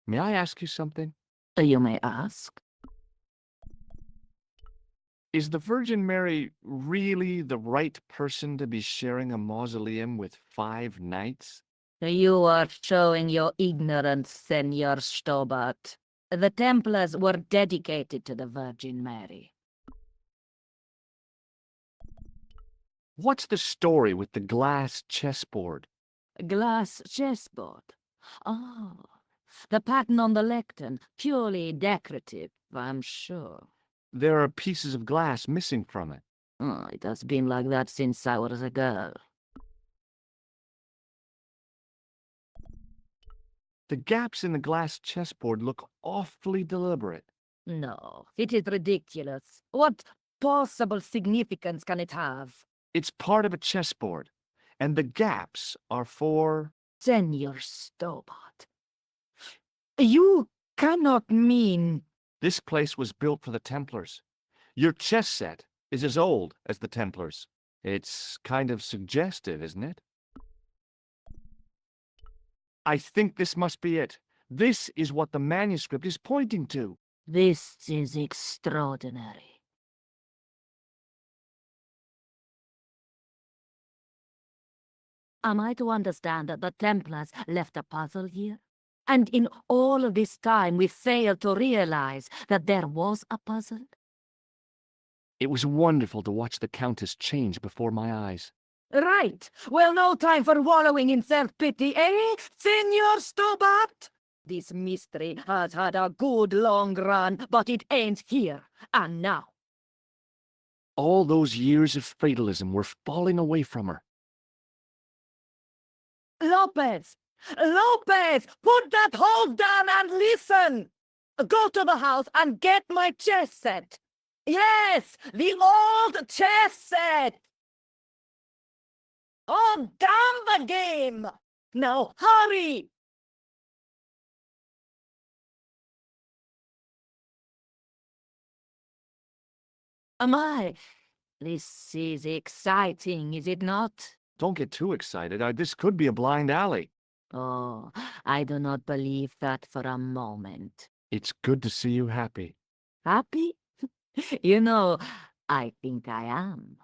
May I ask you something? You may ask. Is the Virgin Mary really the right person to be sharing a mausoleum with 5 knights? You are showing your ignorance, Senor Stobart. The Templars were dedicated to the Virgin Mary. What's the story with the glass chessboard? Glass chessboard. Oh, the pattern on the lectern, purely decorative, I'm sure. There are pieces of glass missing from it. Oh, it has been like that since I was a girl. The gaps in the glass chessboard look awfully deliberate. No, it is ridiculous. What possible significance can it have? It's part of a chessboard, and the gaps are for... Senor Stobart. You cannot mean... This place was built for the Templars. Your chess set is as old as the Templars. It's kind of suggestive, isn't it? I think this must be it. This is what the manuscript is pointing to. This is extraordinary. Am I to understand that the Templars left a puzzle here? And in all of this time we failed to realize that there was a puzzle? It was wonderful to watch the Countess change before my eyes. Right. Well, no time for wallowing in self-pity, eh, Senor Stobart? This mystery has had a good long run, but it ends here and now. All those years of fatalism were falling away from her. Lopez! Lopez! Put that hoe down and listen! Go to the house and get my chess set. Yes, the old chess set! Oh, damn the game! Now hurry! This is exciting, is it not? Don't get too excited. This could be a blind alley. Oh, I do not believe that for a moment. It's good to see you happy. Happy? You know, I think I am.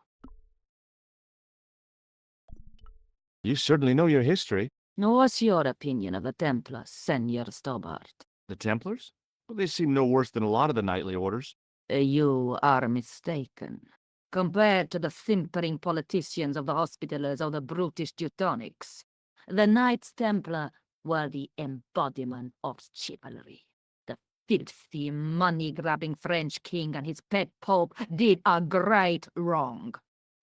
You certainly know your history. What's your opinion of the Templars, Senor Stobart? The Templars? Well, they seem no worse than a lot of the knightly orders. You are mistaken. Compared to the simpering politicians of the Hospitallers or the brutish Teutonics, the Knights Templar were the embodiment of chivalry. The filthy, money-grabbing French king and his pet pope did a great wrong.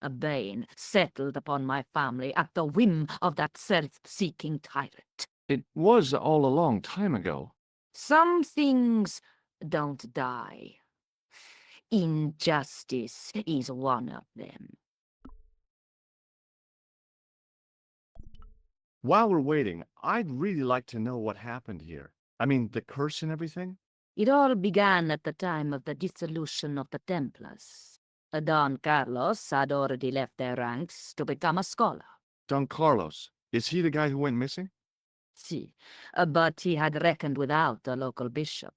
A bane settled upon my family at the whim of that self-seeking tyrant. It was all a long time ago. Some things don't die. Injustice is one of them. While we're waiting, I'd really like to know what happened here. I mean, the curse and everything? It all began at the time of the dissolution of the Templars. Don Carlos had already left their ranks to become a scholar. Don Carlos. Is he the guy who went missing? Si, but he had reckoned without the local bishop.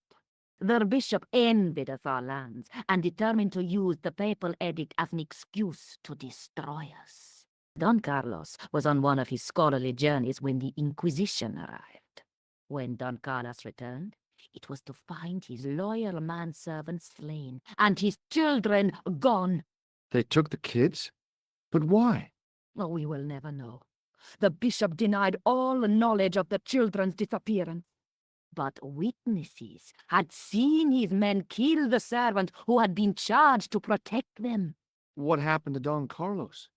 The bishop envied of our lands and determined to use the papal edict as an excuse to destroy us. Don Carlos was on one of his scholarly journeys when the Inquisition arrived. When Don Carlos returned, it was to find his loyal manservant slain and his children gone. They took the kids? But why? Oh, we will never know. The bishop denied all knowledge of the children's disappearance. But witnesses had seen his men kill the servant who had been charged to protect them. What happened to Don Carlos?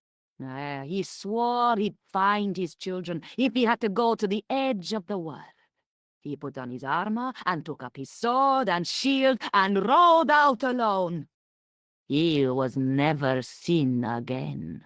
He swore he'd find his children if he had to go to the edge of the world. He put on his armor and took up his sword and shield and rode out alone. He was never seen again.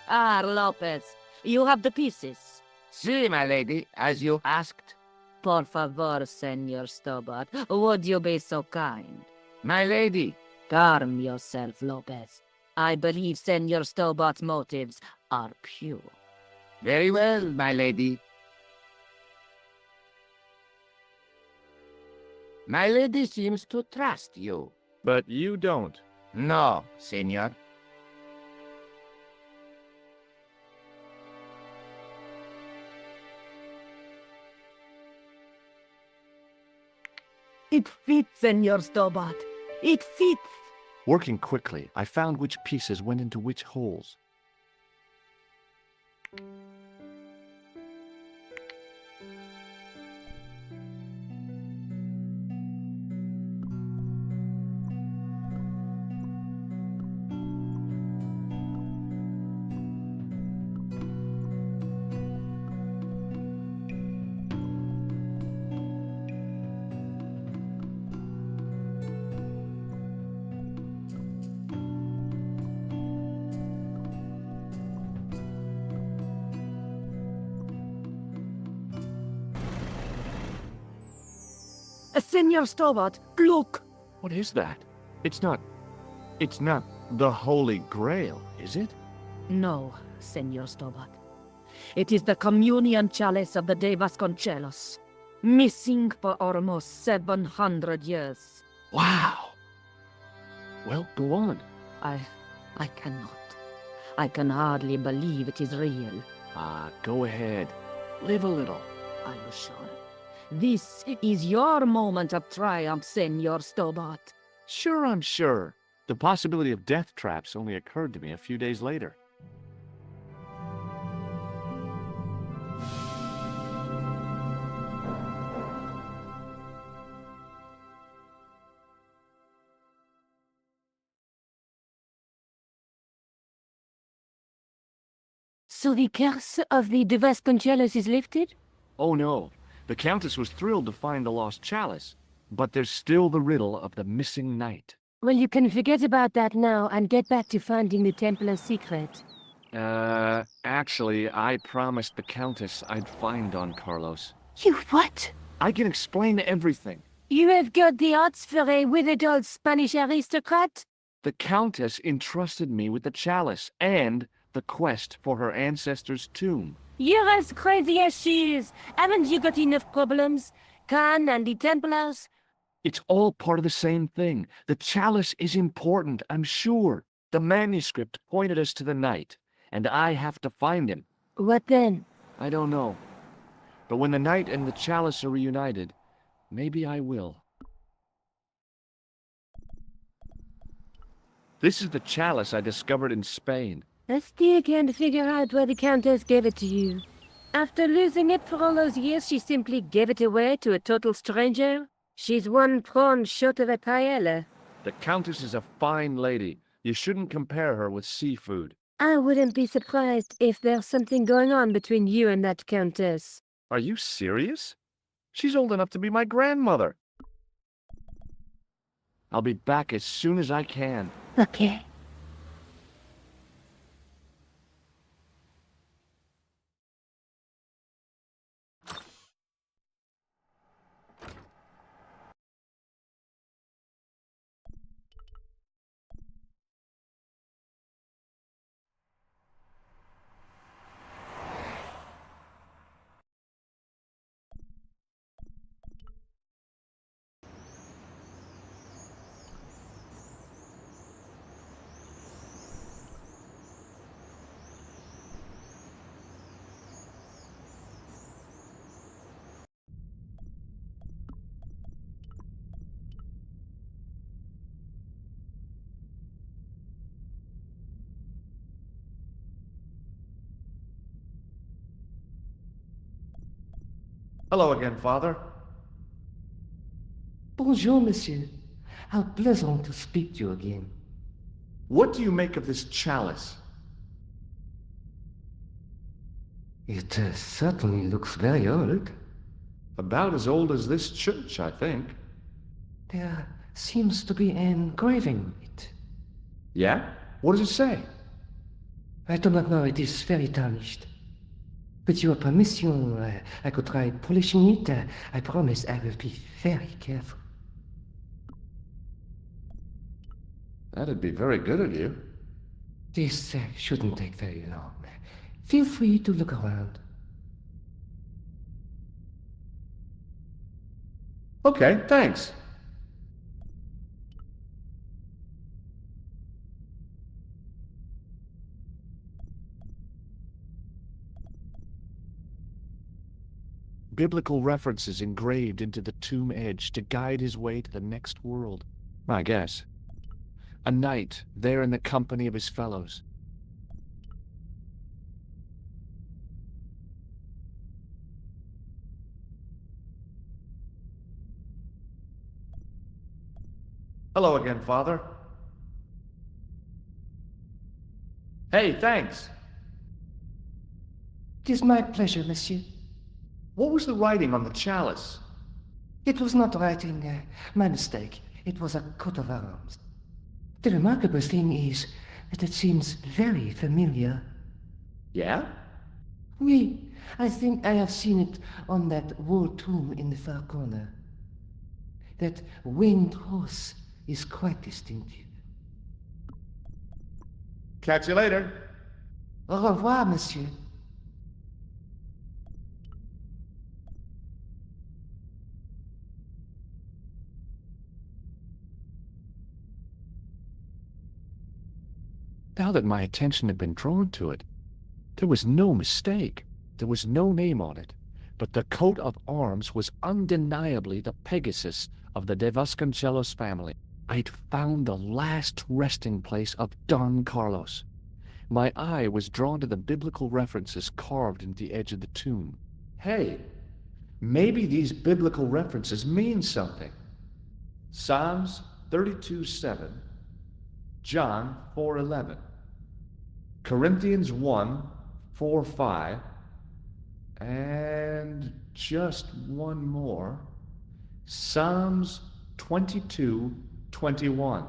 Ah, Lopez, you have the pieces. Si, my lady, as you asked. Por favor, Senor Stobart, would you be so kind? My lady. Calm yourself, Lopez. I believe Senor Stobart's motives are pure. Very well, my lady. My lady seems to trust you. But you don't. No, senor. It fits, Senor Stobart. It fits. Working quickly, I found which pieces went into which holes. Senor Stobart, look! What is that? It's not the Holy Grail, is it? No, Senor Stobart. It is the communion chalice of the De Vasconcelos, missing for almost 700 years. Wow! Well, go on. I cannot. I can hardly believe it is real. Go ahead. Live a little. Are you sure? This is your moment of triumph, Senor Stobart. Sure, I'm sure. The possibility of death traps only occurred to me a few days later. So the curse of the De Vasconcelos is lifted? Oh no, the Countess was thrilled to find the lost chalice, but there's still the riddle of the missing knight. Well, you can forget about that now and get back to finding the Templar's secret. Actually, I promised the Countess I'd find Don Carlos. You what? I can explain everything. You have got the odds for a withered old Spanish aristocrat? The Countess entrusted me with the chalice and the quest for her ancestor's tomb. You're as crazy as she is. Haven't you got enough problems? Khan and the Templars? It's all part of the same thing. The chalice is important, I'm sure. The manuscript pointed us to the knight, and I have to find him. What then? I don't know. But when the knight and the chalice are reunited, maybe I will. This is the chalice I discovered in Spain. I still can't figure out why the Countess gave it to you. After losing it for all those years, she simply gave it away to a total stranger? She's one prawn short of a paella. The Countess is a fine lady. You shouldn't compare her with seafood. I wouldn't be surprised if there's something going on between you and that Countess. Are you serious? She's old enough to be my grandmother. I'll be back as soon as I can. Okay. Hello again, Father. Bonjour, monsieur. How pleasant to speak to you again. What do you make of this chalice? It certainly looks very old. About as old as this church, I think. There seems to be an engraving on it. Yeah? What does it say? I do not know, it is very tarnished. With your permission, I could try polishing it. I promise I will be very careful. That'd be very good of you. This shouldn't take very long. Feel free to look around. Okay, thanks. Biblical references engraved into the tomb edge to guide his way to the next world. I guess. A knight there in the company of his fellows. Hello again, Father. Hey, thanks. It is my pleasure, monsieur. What was the writing on the chalice? It was not writing, my mistake. It was a coat of arms. The remarkable thing is that it seems very familiar. Yeah? Oui, I think I have seen it on that wall tomb in the far corner. That winged horse is quite distinctive. Catch you later. Au revoir, monsieur. Now that my attention had been drawn to it, there was no mistake. There was no name on it, but the coat of arms was undeniably the Pegasus of the De Vasconcelos family. I'd found the last resting place of Don Carlos. My eye was drawn to the biblical references carved into the edge of the tomb. Hey, maybe these biblical references mean something. Psalms 32:7, John 4:11, Corinthians 1:4-5, and just one more, Psalms 22:21.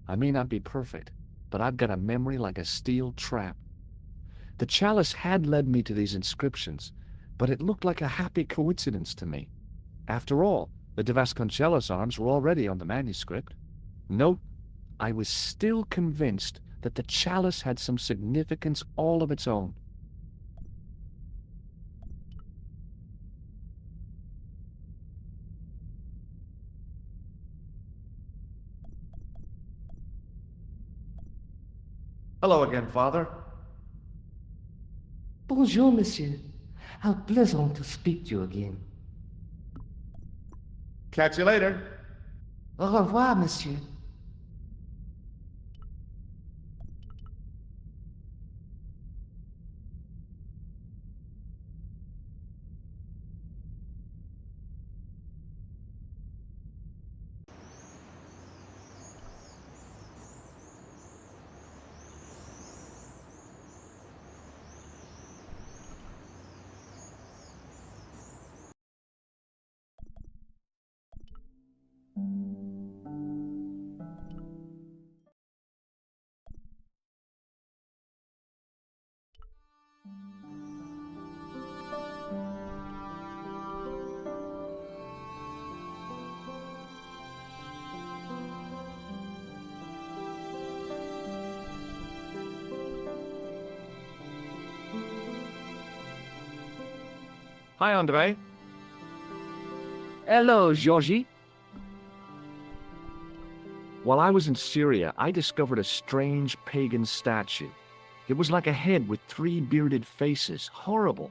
I may not be perfect, but I've got a memory like a steel trap. The chalice had led me to these inscriptions, but it looked like a happy coincidence to me. After all, the De Vasconcelos arms were already on the manuscript. Note, I was still convinced that the chalice had some significance all of its own. Hello again, Father. Bonjour, monsieur. How pleasant to speak to you again. Catch you later. Au revoir, monsieur. Hi, Andre. Hello, Georgie. While I was in Syria, I discovered a strange pagan statue. It was like a head with 3 bearded faces. Horrible.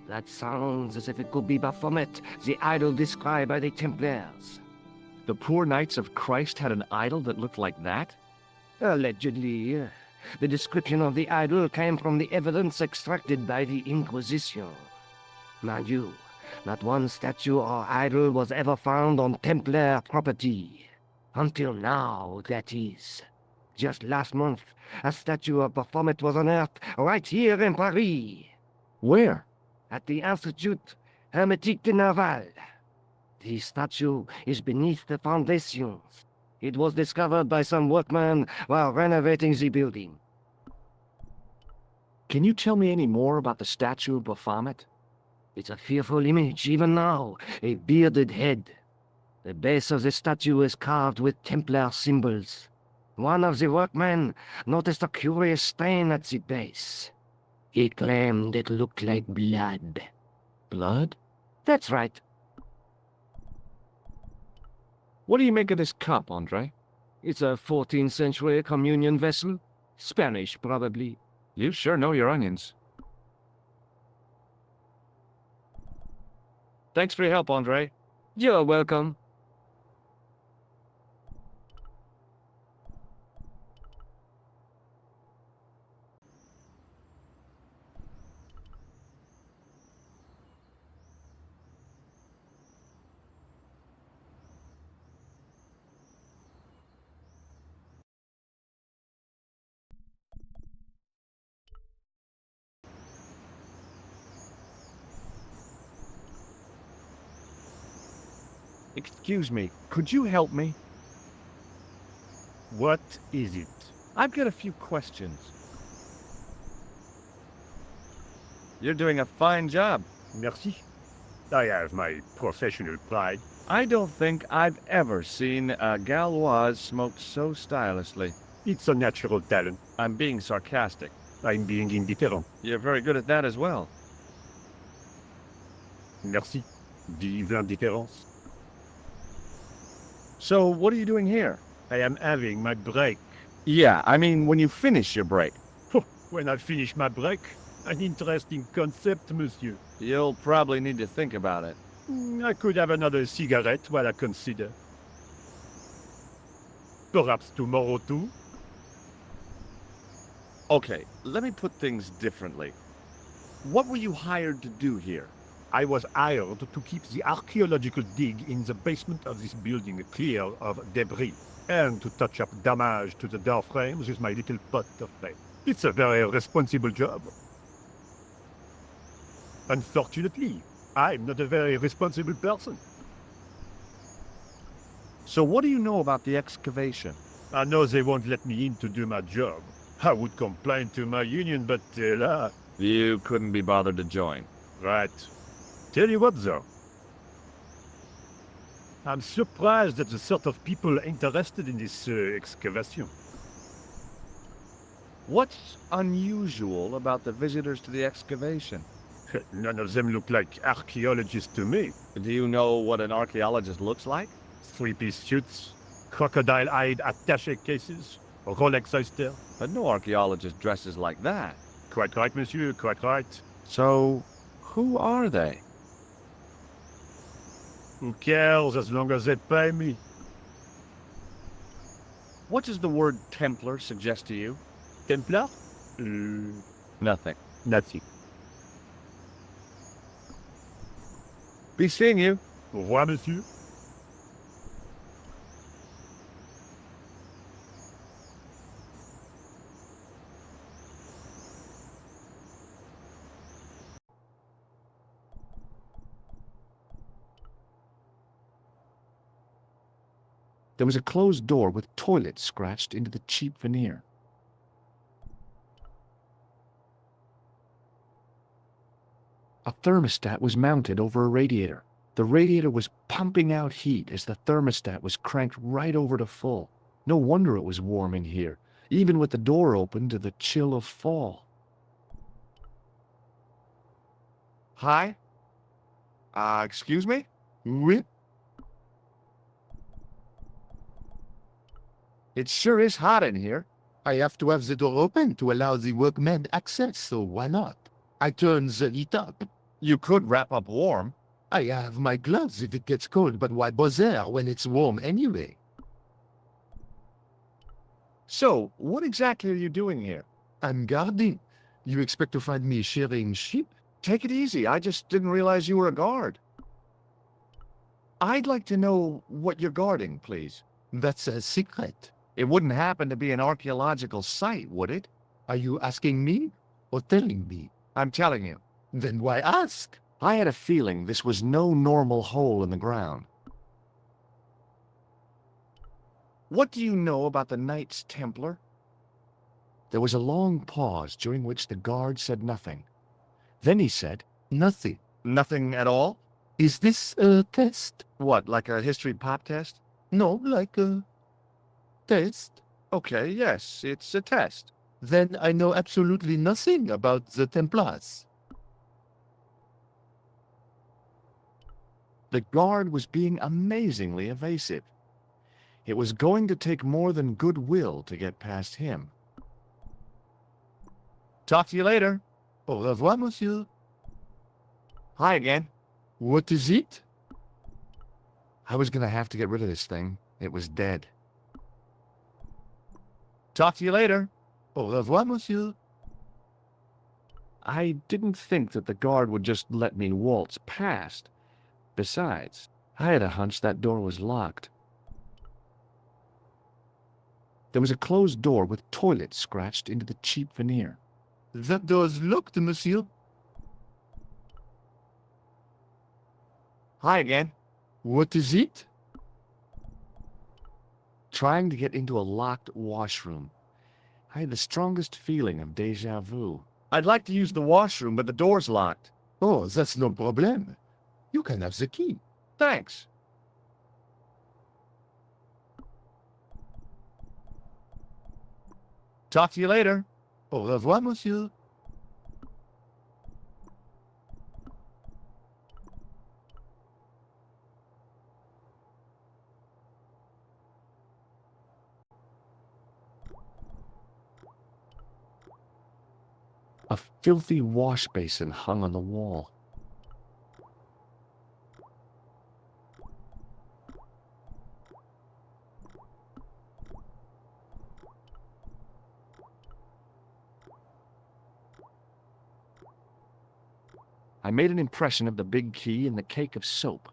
That sounds as if it could be Baphomet, the idol described by the Templars. The poor Knights of Christ had an idol that looked like that? Allegedly. The description of the idol came from the evidence extracted by the Inquisition. Mind you, not one statue or idol was ever found on Templar property. Until now, that is. Just last month, a statue of Baphomet was unearthed right here in Paris. Where? At the Institut Hermétique de Naval. The statue is beneath the foundations. It was discovered by some workmen while renovating the building. Can you tell me any more about the statue of Baphomet? It's a fearful image, even now, a bearded head. The base of the statue is carved with Templar symbols. One of the workmen noticed a curious stain at the base. He claimed it looked like blood. Blood? That's right. What do you make of this cup, Andre? It's a 14th century communion vessel. Spanish, probably. You sure know your onions. Thanks for your help, Andre. You're welcome. Excuse me, could you help me? What is it? I've got a few questions. You're doing a fine job. Merci. I have my professional pride. I don't think I've ever seen a Gauloise smoked so stylishly. It's a natural talent. I'm being sarcastic. I'm being indifferent. You're very good at that as well. Merci. Vive l'indifférence. So, what are you doing here? I am having my break. Yeah, I mean, when you finish your break. When I finish my break, an interesting concept, monsieur. You'll probably need to think about it. I could have another cigarette while I consider. Perhaps tomorrow too? Okay, let me put things differently. What were you hired to do here? I was hired to keep the archaeological dig in the basement of this building clear of debris, and to touch up damage to the door frames with my little pot of paint. It's a very responsible job. Unfortunately, I'm not a very responsible person. So what do you know about the excavation? I know they won't let me in to do my job. I would complain to my union, but You couldn't be bothered to join. right. Tell you what, though. I'm surprised at the sort of people interested in this excavation. What's unusual about the visitors to the excavation? None of them look like archaeologists to me. Do you know what an archaeologist looks like? Three-piece suits, crocodile-eyed attaché cases, Rolex oyster. But no archaeologist dresses like that. Quite right, monsieur, quite right. So, who are they? Who cares as long as they pay me? What does the word Templar suggest to you? Templar? Nothing. Nothing. Be seeing you. Au revoir, monsieur. There was a closed door with toilet scratched into the cheap veneer. A thermostat was mounted over a radiator. The radiator was pumping out heat as the thermostat was cranked right over to full. No wonder it was warm in here, even with the door open to the chill of fall. Hi? Excuse me? Oui? It sure is hot in here. I have to have the door open to allow the workmen access, so why not? I turn the heat up. You could wrap up warm. I have my gloves if it gets cold, but why bother when it's warm anyway? So, what exactly are you doing here? I'm guarding. You expect to find me shearing sheep? Take it easy. I just didn't realize you were a guard. I'd like to know what you're guarding, please. That's a secret. It wouldn't happen to be an archaeological site, would it? Are you asking me or telling me? I'm telling you. Then why ask? I had a feeling this was no normal hole in the ground. What do you know about the Knights Templar? There was a long pause during which the guard said nothing. Then he said, Nothing. Nothing at all? Is this a test? What, like a history pop test? No, like a test. Okay, yes, it's a test. Then I know absolutely nothing about the Templars. The guard was being amazingly evasive. It was going to take more than goodwill to get past him. Talk to you later. Au revoir, monsieur. Hi again. What is it? I was gonna have to get rid of this thing. It was dead. Talk to you later. Au revoir, monsieur. I didn't think that the guard would just let me waltz past. Besides, I had a hunch that door was locked. There was a closed door with toilet scratched into the cheap veneer. That door's locked, monsieur. Hi again. What is it? Trying to get into a locked washroom. I had the strongest feeling of déjà vu. I'd like to use the washroom, but the door's locked. Oh, that's no problem. You can have the key. Thanks. Talk to you later. Au revoir, monsieur. A filthy wash basin hung on the wall. I made an impression of the big key and the cake of soap.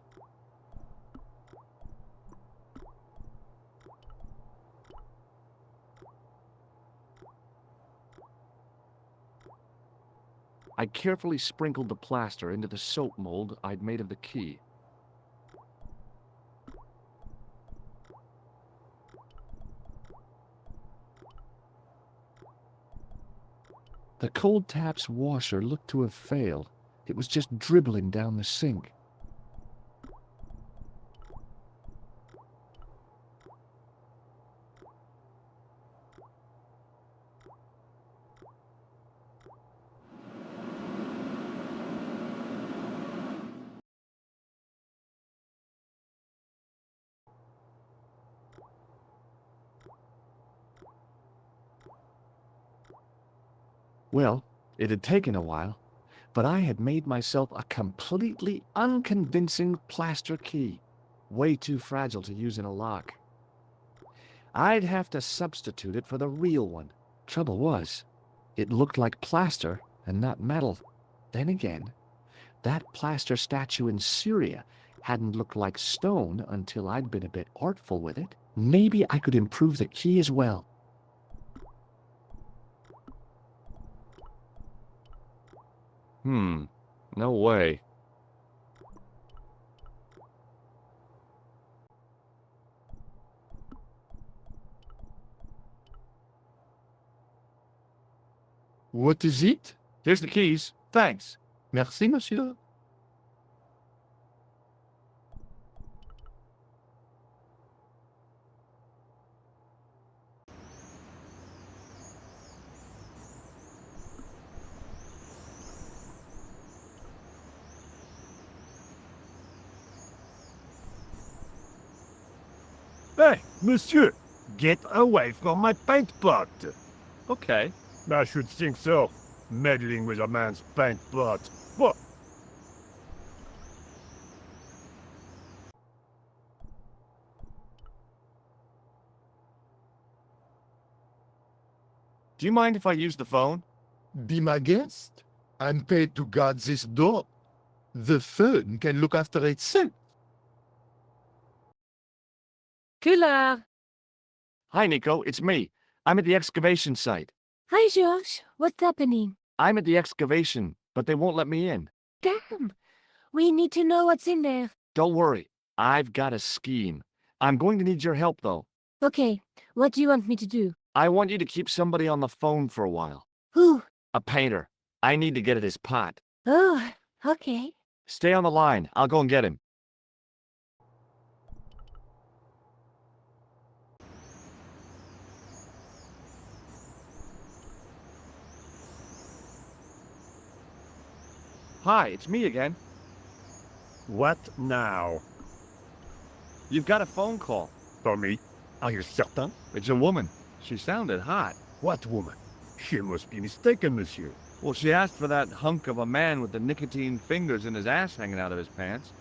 I carefully sprinkled the plaster into the soap mold I'd made of the key. The cold tap's washer looked to have failed. It was just dribbling down the sink. Well, it had taken a while, but I had made myself a completely unconvincing plaster key, way too fragile to use in a lock. I'd have to substitute it for the real one. Trouble was, it looked like plaster and not metal. Then again, that plaster statue in Syria hadn't looked like stone until I'd been a bit artful with it. Maybe I could improve the key as well. No way. What is it? Here's the keys. Thanks. Merci, monsieur. Hey, monsieur, get away from my paint pot. Okay. I should think so. Meddling with a man's paint pot. What? Do you mind if I use the phone? Be my guest. I'm paid to guard this door. The phone can look after itself. Killer! Hi, Nico. It's me. I'm at the excavation site. Hi, George. What's happening? I'm at the excavation, but they won't let me in. Damn! We need to know what's in there. Don't worry. I've got a scheme. I'm going to need your help, though. Okay, what do you want me to do? I want you to keep somebody on the phone for a while. Who? A painter. I need to get at his pot. Oh, okay. Stay on the line. I'll go and get him. Hi, it's me again. What now? You've got a phone call. For me? Are you certain? It's a woman. She sounded hot. What woman? She must be mistaken, monsieur. Well, she asked for that hunk of a man with the nicotine fingers and his ass hanging out of his pants.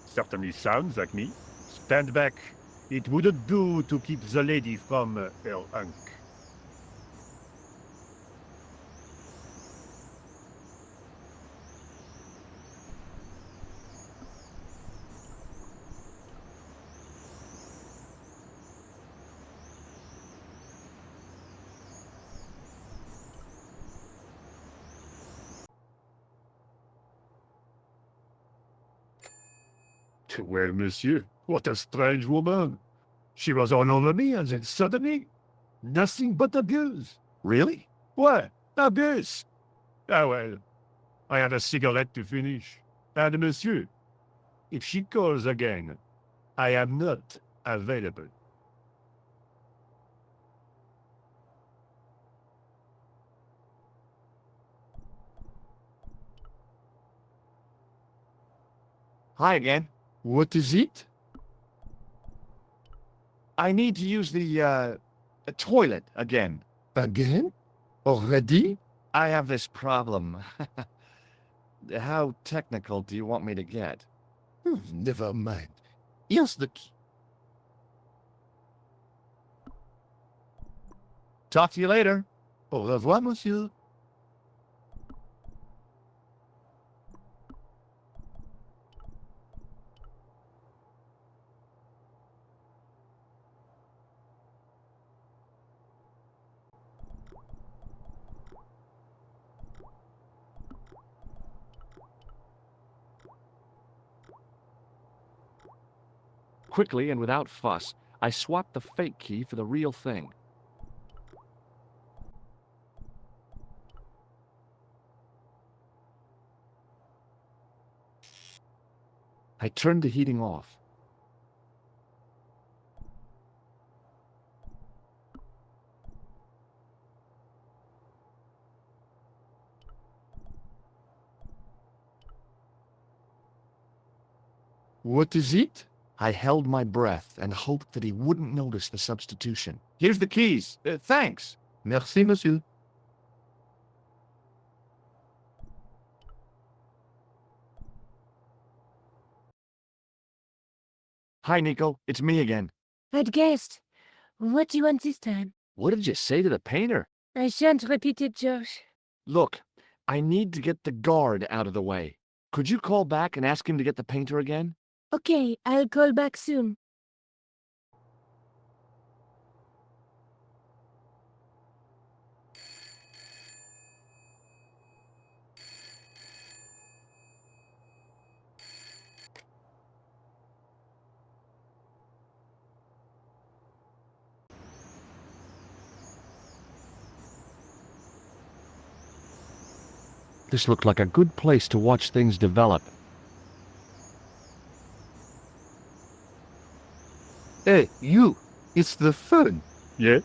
Certainly sounds like me. Stand back. It wouldn't do to keep the lady from her unk. Well, monsieur, what a strange woman. She was all over me, and then suddenly, nothing but abuse. Really? What? Abuse? Ah, well, I had a cigarette to finish. And monsieur, if she calls again, I am not available. Hi again. What is it? I need to use the toilet again. Again? Already? I have this problem. How technical do you want me to get? Never mind. Here's the key. Talk to you later. Au revoir, monsieur. Quickly and without fuss, I swapped the fake key for the real thing. I turned the heating off. What is it? I held my breath and hoped that he wouldn't notice the substitution. Here's the keys. Thanks. Merci, monsieur. Hi, Nico. It's me again. I'd guessed. What do you want this time? What did you say to the painter? I shan't repeat it, Josh. Look, I need to get the guard out of the way. Could you call back and ask him to get the painter again? Okay, I'll call back soon. This looked like a good place to watch things develop. Hey, you! It's the phone. Yeah?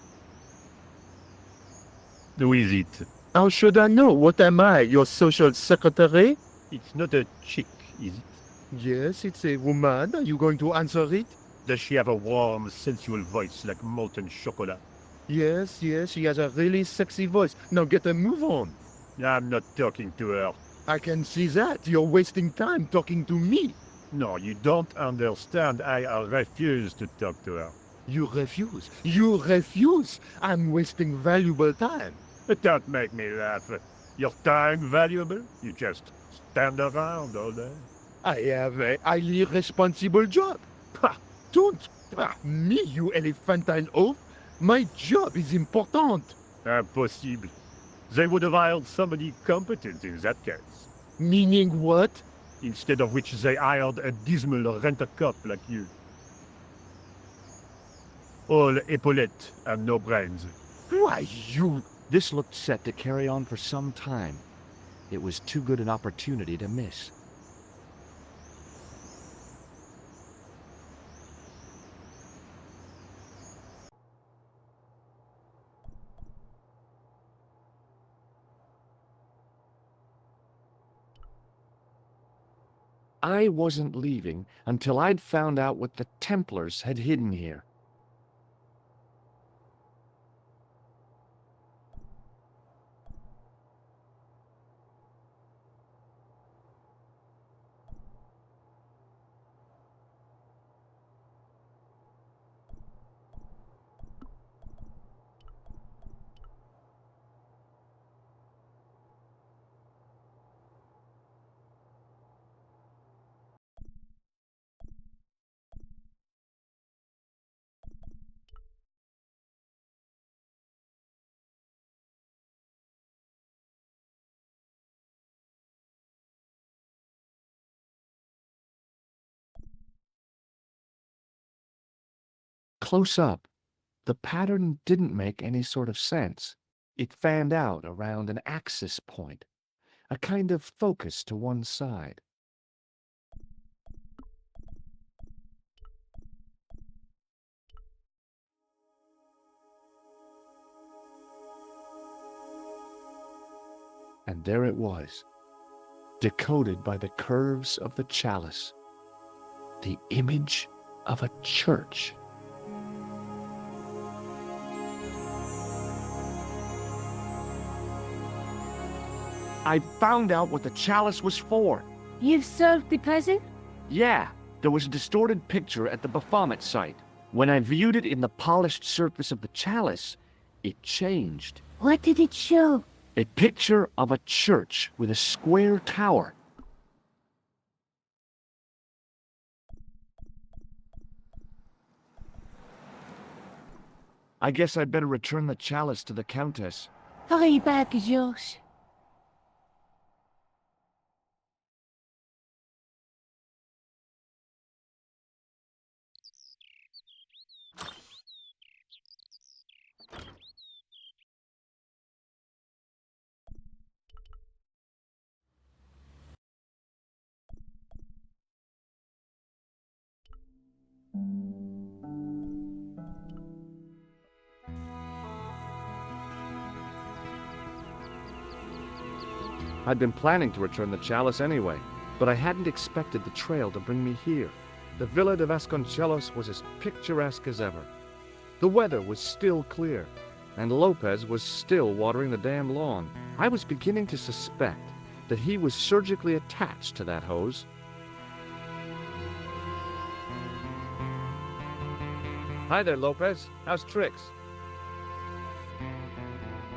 Who is it? How should I know? What am I, your social secretary? It's not a chick, is it? Yes, it's a woman. Are you going to answer it? Does she have a warm, sensual voice like molten chocolate? Yes, she has a really sexy voice. Now get a move on. I'm not talking to her. I can see that. You're wasting time talking to me. No, you don't understand. I refuse to talk to her. You refuse. You refuse. I'm wasting valuable time. Don't make me laugh. Your time valuable? You just stand around all day. I have a highly responsible job. Pah, don't. Me, you elephantine oaf. My job is important. Impossible. They would have hired somebody competent in that case. Meaning what? Instead of which they hired a dismal rent-a-cop like you. All epaulette and no brains. Why, you... This looked set to carry on for some time. It was too good an opportunity to miss. I wasn't leaving until I'd found out what the Templars had hidden here. Close up, the pattern didn't make any sort of sense. It fanned out around an axis point, a kind of focus to one side. And there it was, decoded by the curves of the chalice, the image of a church. I found out what the chalice was for. You've solved the puzzle? Yeah, there was a distorted picture at the Baphomet site. When I viewed it in the polished surface of the chalice, it changed. What did it show? A picture of a church with a square tower. I guess I'd better return the chalice to the Countess. Hurry back, Georges. I'd been planning to return the chalice anyway, but I hadn't expected the trail to bring me here. The Villa de Vasconcelos was as picturesque as ever. The weather was still clear, and Lopez was still watering the damn lawn. I was beginning to suspect that he was surgically attached to that hose. Hi there, Lopez. How's tricks?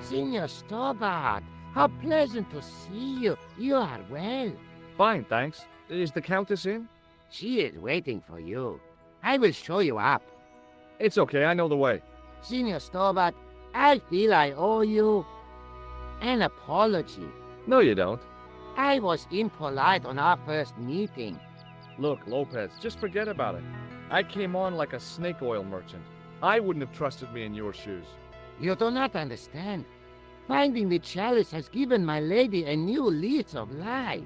Senor Stobart, how pleasant to see you. You are well. Fine, thanks. Is the Countess in? She is waiting for you. I will show you up. It's okay, I know the way. Senor Stobart, I feel I owe you an apology. No, you don't. I was impolite on our first meeting. Look, Lopez, just forget about it. I came on like a snake oil merchant. I wouldn't have trusted me in your shoes. You do not understand. Finding the chalice has given my lady a new lease of life.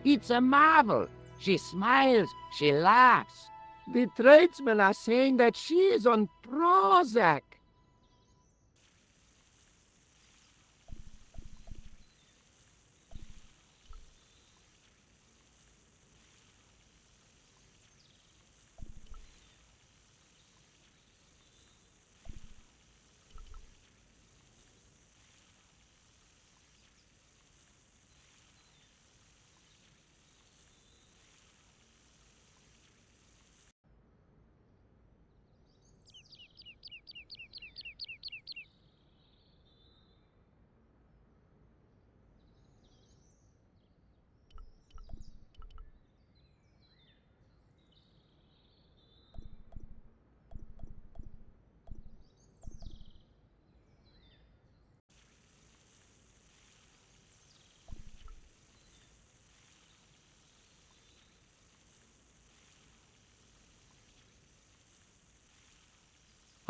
It's a marvel. She smiles, she laughs. The tradesmen are saying that she is on Prozac.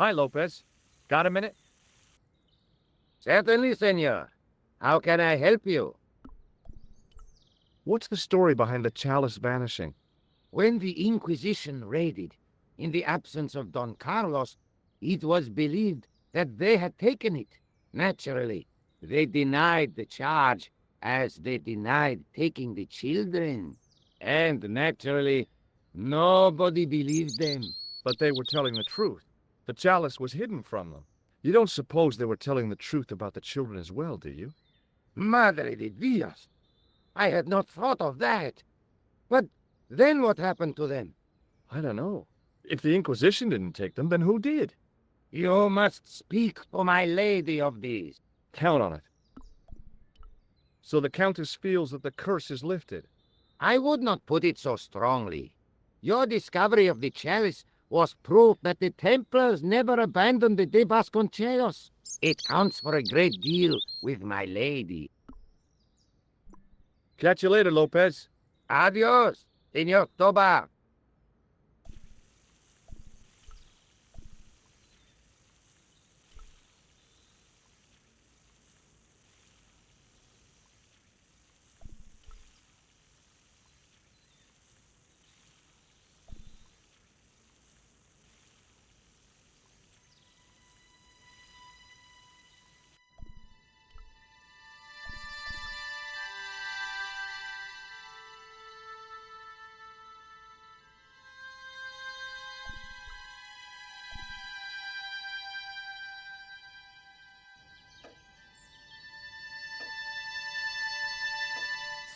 Hi, Lopez. Got a minute? Certainly, senor. How can I help you? What's the story behind the chalice vanishing? When the Inquisition raided, in the absence of Don Carlos, it was believed that they had taken it. Naturally, they denied the charge, as they denied taking the children. And naturally, nobody believed them. But they were telling the truth. The chalice was hidden from them. You don't suppose they were telling the truth about the children as well, do you? Madre de Dios! I had not thought of that. But then what happened to them? I don't know. If the Inquisition didn't take them, then who did? You must speak to my lady of these. Count on it. So the Countess feels that the curse is lifted. I would not put it so strongly. Your discovery of the chalice was proof that the Templars never abandoned the De Vasconcelos. It counts for a great deal with my lady. Catch you later, Lopez. Adios, Señor Tobar.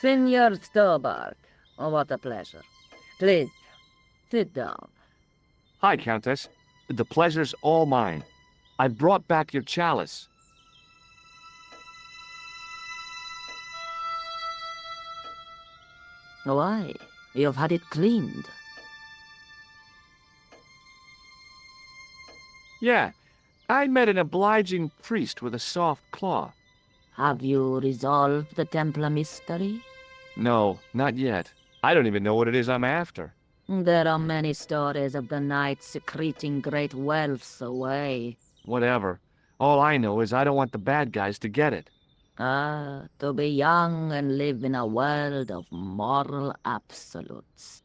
Senor Stobart, oh, what a pleasure. Please, sit down. Hi, Countess. The pleasure's all mine. I brought back your chalice. Why? You've had it cleaned. Yeah, I met an obliging priest with a soft claw. Have you resolved the Templar mystery? No, not yet. I don't even know what it is I'm after. There are many stories of the knights secreting great wealths away. Whatever. All I know is I don't want the bad guys to get it. Ah, to be young and live in a world of moral absolutes.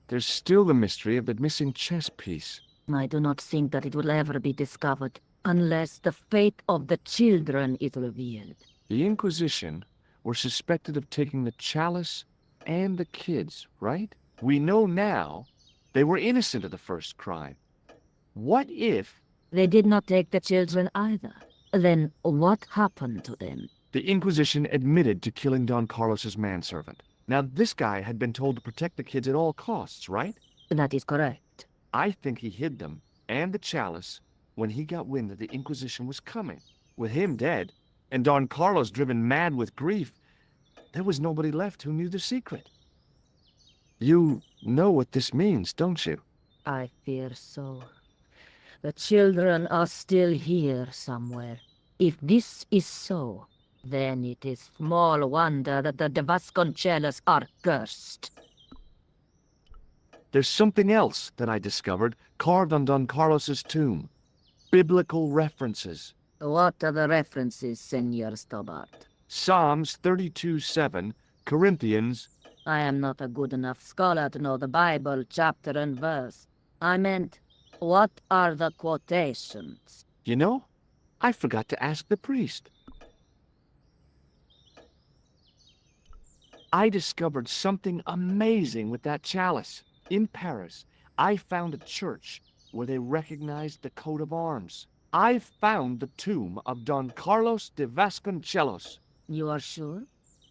There's still the mystery of the missing chess piece. I do not think that it will ever be discovered, unless the fate of the children is revealed. The Inquisition were suspected of taking the chalice and the kids, right? We know now they were innocent of the first crime. What if They did not take the children either. Then what happened to them? the Inquisition admitted to killing Don Carlos's manservant? Now, this guy had been told to protect the kids at all costs, right? That is correct. I think he hid them and the chalice when he got wind that the Inquisition was coming. With him dead, and Don Carlos driven mad with grief, there was nobody left who knew the secret. You know what this means, don't you? I fear so. The children are still here somewhere. If this is so, then it is small wonder that the De Vasconcelos are cursed. There's something else that I discovered carved on Don Carlos's tomb. Biblical references. What are the references, Senor Stobart? Psalms 32:7, Corinthians. I am not a good enough scholar to know the Bible chapter and verse. I meant, what are the quotations? You know, I forgot to ask the priest. I discovered something amazing with that chalice. In Paris, I found a church where they recognized the coat of arms. I found the tomb of Don Carlos de Vasconcelos. You are sure?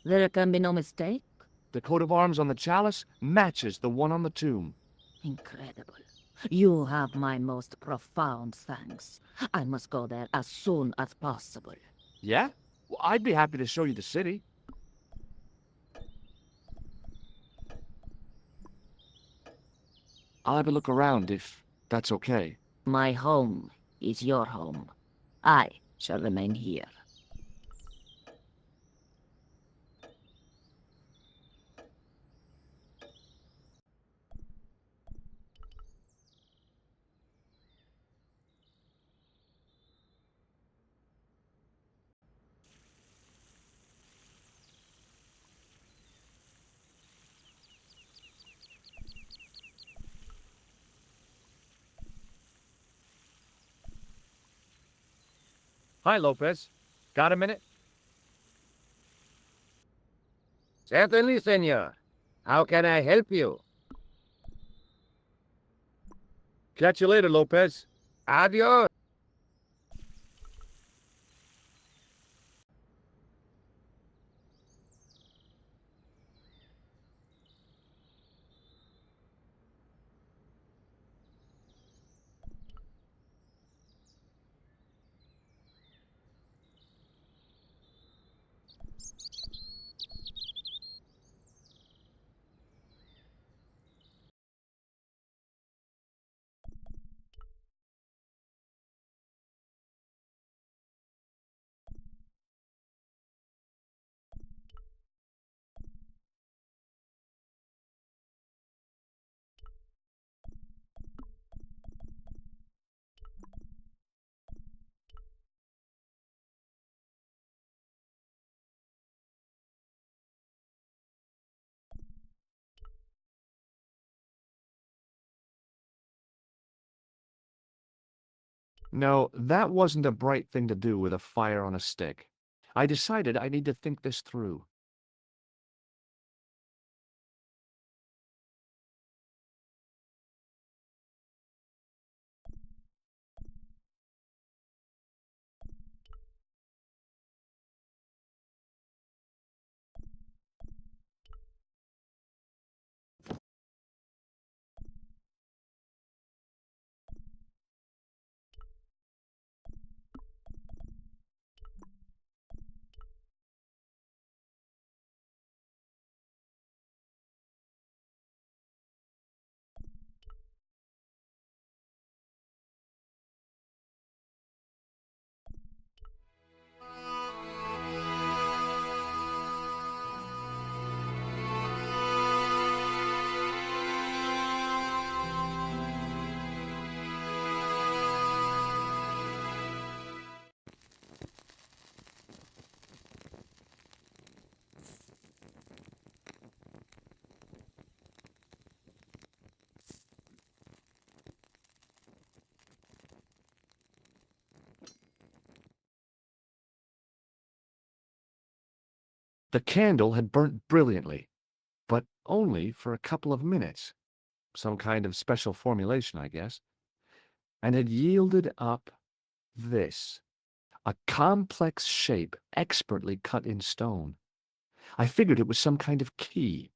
There can be no mistake? The coat of arms on the chalice matches the one on the tomb. Incredible. You have my most profound thanks. I must go there as soon as possible. Yeah? Well, I'd be happy to show you the city. I'll have a look around if that's okay. My home is your home. I shall remain here. Hi, Lopez. Got a minute? Certainly, senor. How can I help you? Catch you later, Lopez. Adios. No, that wasn't a bright thing to do with a fire on a stick. I decided I need to think this through. The candle had burnt brilliantly, but only for a couple of minutes. Some kind of special formulation, I guess. And had yielded up this. A complex shape expertly cut in stone. I figured it was some kind of key.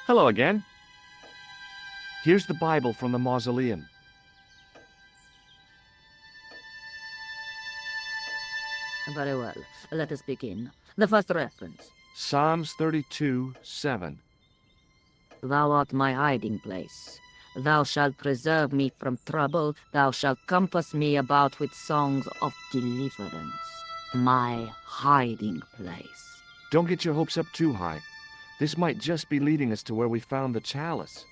Hello again. Here's the Bible from the mausoleum. Very well. Let us begin. The first reference. Psalms 32:7. Thou art my hiding place. Thou shalt preserve me from trouble. Thou shalt compass me about with songs of deliverance. My hiding place. Don't get your hopes up too high. This might just be leading us to where we found the chalice.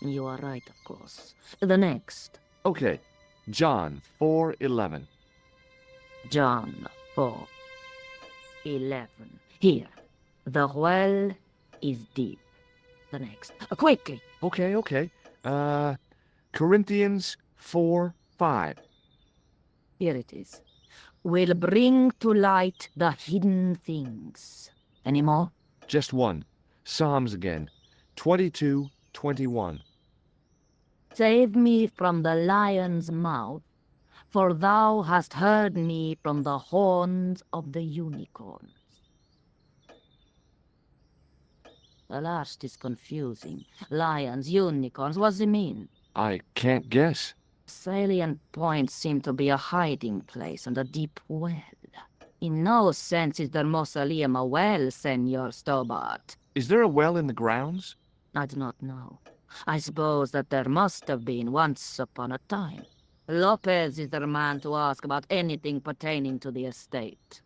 You are right, of course. The next. Okay, John 4:11. John 4:11. Here. The well is deep. The next. Quickly. Okay. Corinthians 4:5. Here it is. Will bring to light the hidden things. Any more? Just one. Psalms again. 22:21. Save me from the lion's mouth, for thou hast heard me from the horns of the unicorns. The last is confusing. Lions, unicorns, what does it mean? I can't guess. Salient points seem to be a hiding place and a deep well. In no sense is the mausoleum a well, Senor Stobart. Is there a well in the grounds? I do not know. I suppose that there must have been once upon a time. Lopez is the man to ask about anything pertaining to the estate.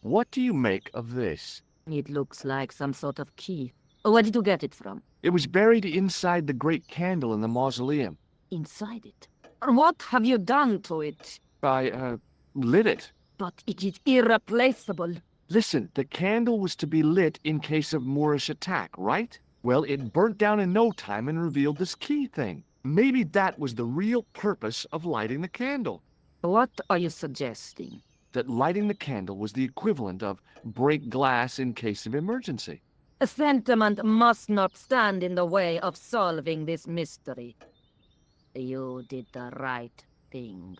What do you make of this? It looks like some sort of key. Where did you get it from? It was buried inside the great candle in the mausoleum. Inside it. What have you done to it? I, lit it. But it is irreplaceable. Listen, the candle was to be lit in case of Moorish attack, right? Well, it burnt down in no time and revealed this key thing. Maybe that was the real purpose of lighting the candle. What are you suggesting? That lighting the candle was the equivalent of break glass in case of emergency. A sentiment must not stand in the way of solving this mystery. You did the right thing.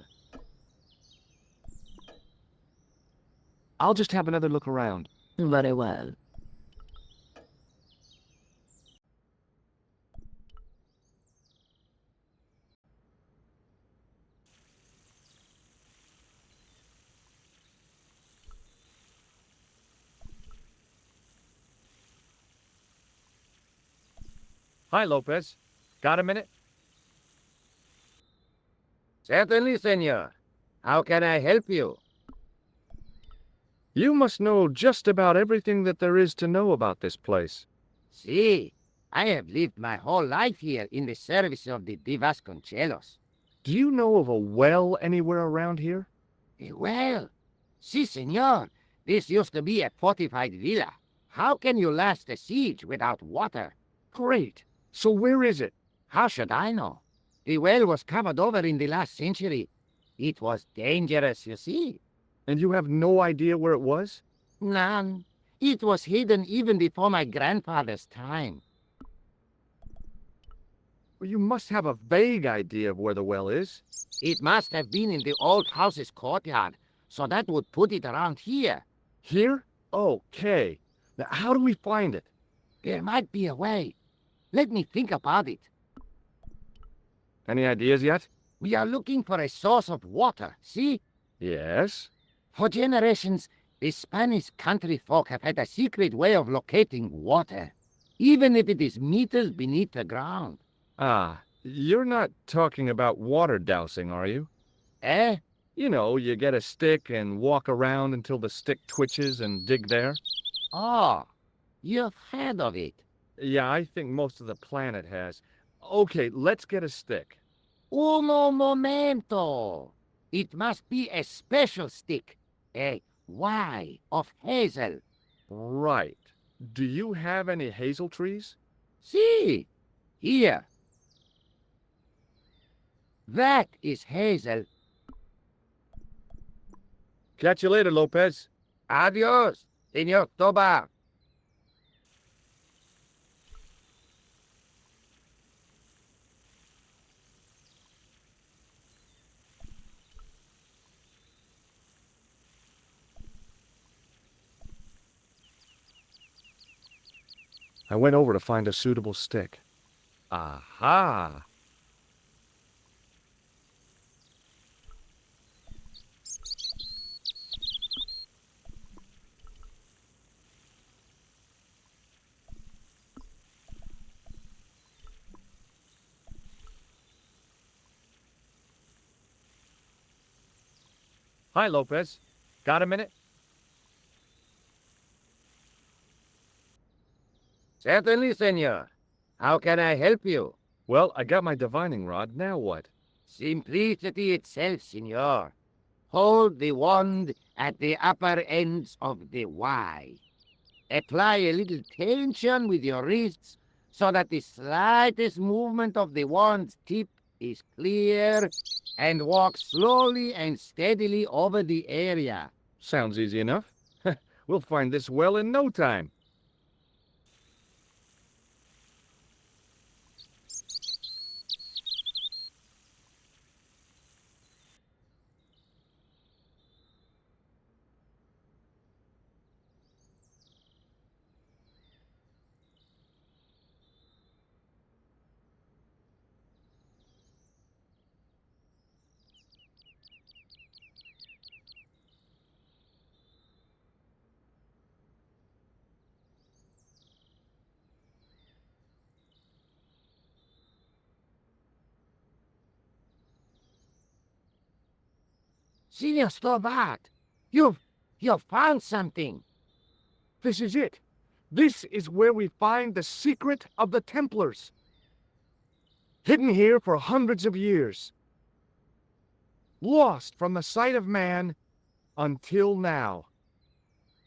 I'll just have another look around. Very well. Hi, Lopez. Got a minute? Certainly, senor. How can I help you? You must know just about everything that there is to know about this place. See, I have lived my whole life here in the service of the De Vasconcelos. Do you know of a well anywhere around here? Well, si, senor. This used to be a fortified villa. How can you last a siege without water? Great. So where is it? How should I know? The well was covered over in the last century. It was dangerous, you see. And you have no idea where it was? None. It was hidden even before my grandfather's time. Well, you must have a vague idea of where the well is. It must have been in the old house's courtyard, so that would put it around here. Here? Okay. Now, how do we find it? There might be a way. Let me think about it. Any ideas yet? We are looking for a source of water, see? Yes. For generations, the Spanish country folk have had a secret way of locating water, even if it is meters beneath the ground. Ah, you're not talking about water dousing, are you? Eh? You know, you get a stick and walk around until the stick twitches and dig there. Oh, you've heard of it. Yeah, I think most of the planet has. Okay, let's get a stick. Uno momento. It must be a special stick, a Y of hazel. Right. Do you have any hazel trees? See, here. That is hazel. Catch you later, Lopez. Adios, Senor Toba. I went over to find a suitable stick. Aha! Hi, Lopez. Got a minute? Certainly, senor. How can I help you? Well, I got my divining rod. Now what? Simplicity itself, senor. Hold the wand at the upper ends of the Y. Apply a little tension with your wrists so that the slightest movement of the wand's tip is clear, and walk slowly and steadily over the area. Sounds easy enough. We'll find this well in no time. Senor Stobart, you've found something. This is it. This is where we find the secret of the Templars. Hidden here for hundreds of years. Lost from the sight of man until now.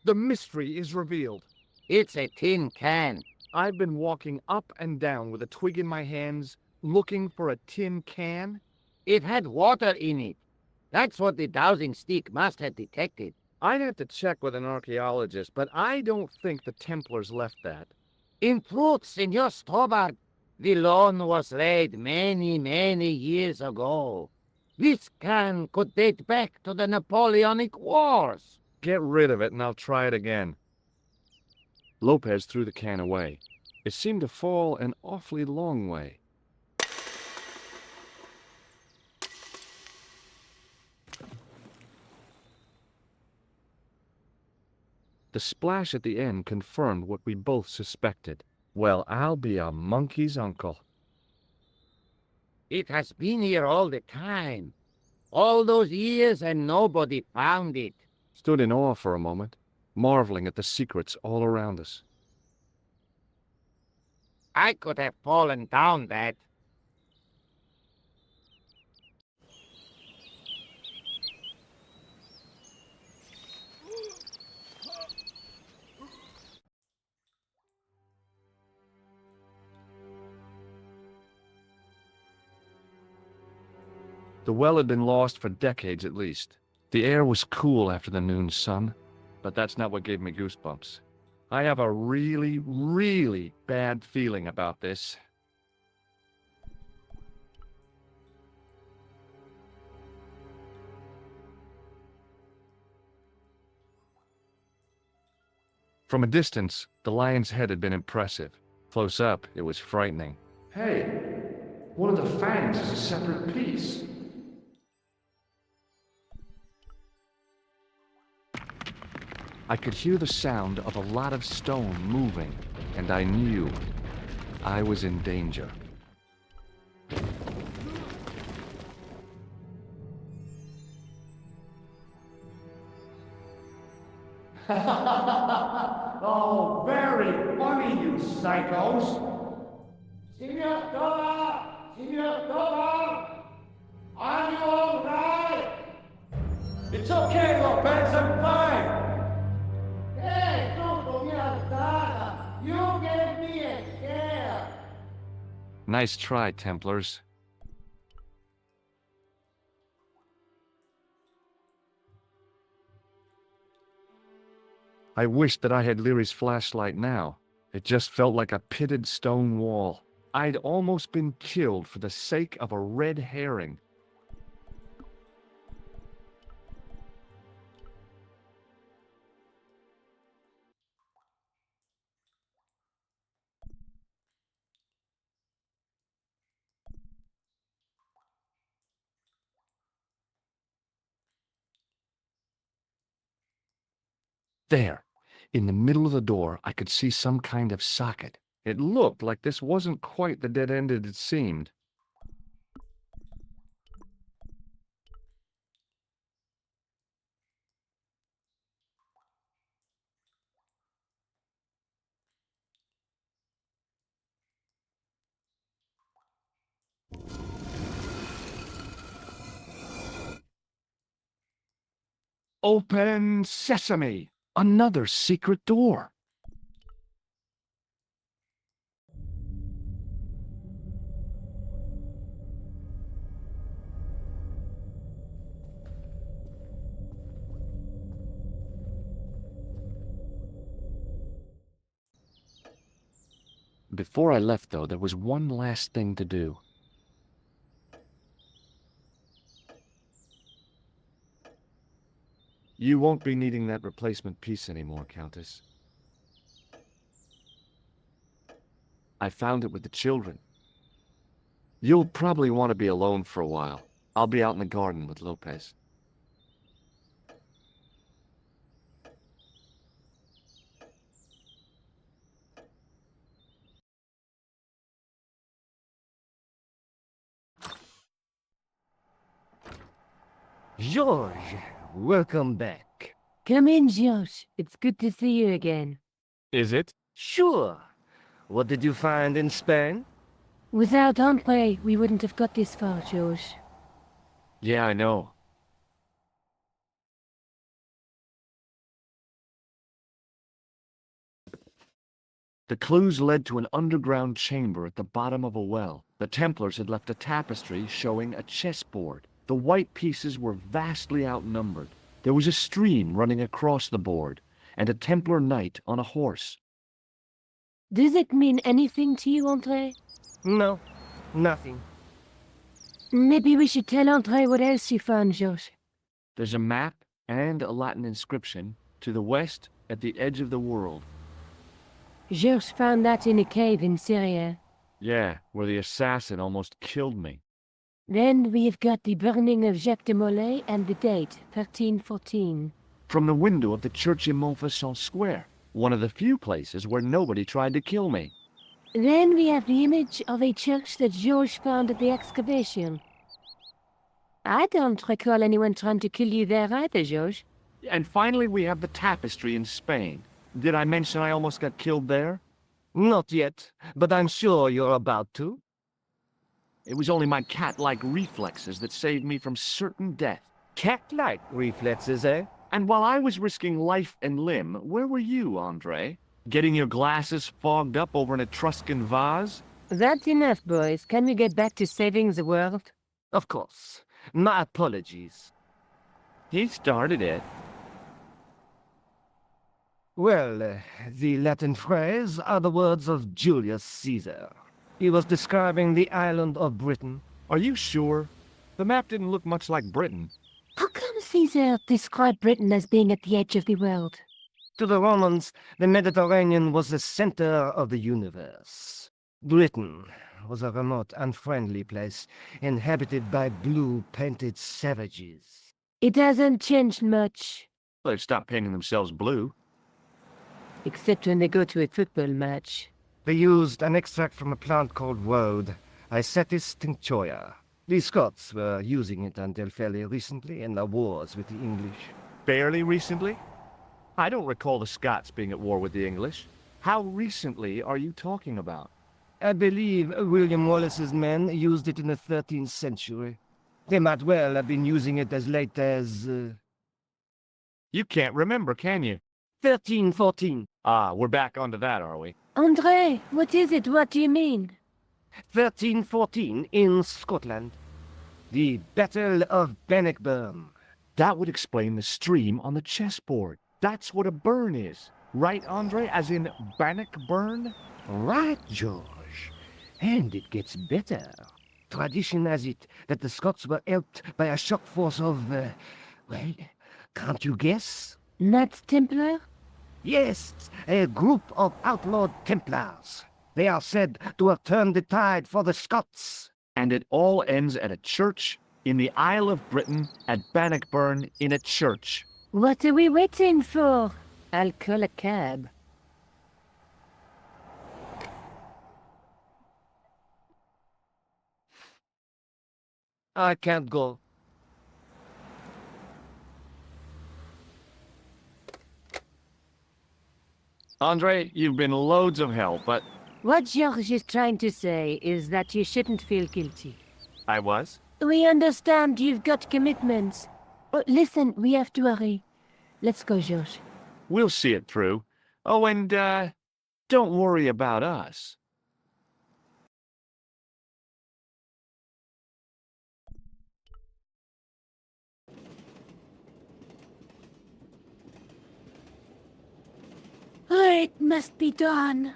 The mystery is revealed. It's a tin can. I've been walking up and down with a twig in my hands, looking for a tin can. It had water in it. That's what the dowsing stick must have detected. I'd have to check with an archaeologist, but I don't think the Templars left that. In truth, Senor Stobart, the loan was laid many, many years ago. This can could date back to the Napoleonic Wars. Get rid of it and I'll try it again. Lopez threw the can away. It seemed to fall an awfully long way. The splash at the end confirmed what we both suspected. Well, I'll be a monkey's uncle. It has been here all the time. All those years and nobody found it. Stood in awe for a moment, marveling at the secrets all around us. I could have fallen down that. The well had been lost for decades at least. The air was cool after the noon sun, but that's not what gave me goosebumps. I have a really, really bad feeling about this. From a distance, the lion's head had been impressive. Close up, it was frightening. Hey, one of the fangs is a separate piece. I could hear the sound of a lot of stone moving, and I knew I was in danger. Oh, very funny, you psychos! Senor Stobart! Senor Stobart! Are you all right? It's okay, Lopez, I'm fine! Hey, don't me alzada! You gave me a scare! Nice try, Templars. I wished that I had Leary's flashlight now. It just felt like a pitted stone wall. I'd almost been killed for the sake of a red herring. There, in the middle of the door, I could see some kind of socket. It looked like this wasn't quite the dead end it had seemed. Open sesame! Another secret door! Before I left, though, there was one last thing to do. You won't be needing that replacement piece anymore, Countess. I found it with the children. You'll probably want to be alone for a while. I'll be out in the garden with Lopez. George, welcome back. Come in, George. It's good to see you again. Is it? Sure. What did you find in Spain? Without Andre, we wouldn't have got this far, George. Yeah, I know. The clues led to an underground chamber at the bottom of a well. The Templars had left a tapestry showing a chessboard. The white pieces were vastly outnumbered. There was a stream running across the board, and a Templar knight on a horse. Does it mean anything to you, Andre? No, nothing. Maybe we should tell Andre what else you found, George. There's a map and a Latin inscription to the west at the edge of the world. George found that in a cave in Syria. Yeah, where the assassin almost killed me. Then we've got the burning of Jacques de Molay and the date, 1314. From the window of the church in Montfaucon Square, one of the few places where nobody tried to kill me. Then we have the image of a church that George found at the excavation. I don't recall anyone trying to kill you there either, George. And finally we have the tapestry in Spain. Did I mention I almost got killed there? Not yet, but I'm sure you're about to. It was only my cat-like reflexes that saved me from certain death. Cat-like reflexes, eh? And while I was risking life and limb, where were you, Andre? Getting your glasses fogged up over an Etruscan vase? That's enough, boys. Can we get back to saving the world? Of course. My apologies. He started it. Well, the Latin phrase are the words of Julius Caesar. He was describing the island of Britain. Are you sure? The map didn't look much like Britain. How come Caesar described Britain as being at the edge of the world? To the Romans, the Mediterranean was the center of the universe. Britain was a remote, unfriendly place, inhabited by blue-painted savages. It hasn't changed much. They've stopped painting themselves blue. Except when they go to a football match. They used an extract from a plant called woad, Isetis tinctoria. The Scots were using it until fairly recently in the wars with the English. Fairly recently? I don't recall the Scots being at war with the English. How recently are you talking about? I believe William Wallace's men used it in the 13th century. They might well have been using it as late as... You can't remember, can you? 1314. Ah, we're back onto that, are we? Andre, what is it? What do you mean? 1314 in Scotland. The Battle of Bannockburn. That would explain the stream on the chessboard. That's what a burn is. Right, Andre? As in Bannockburn? Right, George. And it gets better. Tradition has it that the Scots were helped by a shock force of, well, can't you guess? Knights Templar? Yes, a group of outlawed Templars. They are said to have turned the tide for the Scots. And it all ends at a church in the Isle of Britain at Bannockburn in a church. What are we waiting for? I'll call a cab. I can't go. Andre, you've been loads of help, but What George is trying to say is that you shouldn't feel guilty. I was? We understand you've got commitments. But listen, we have to hurry. Let's go, George. We'll see it through. Oh, and, don't worry about us. It must be done.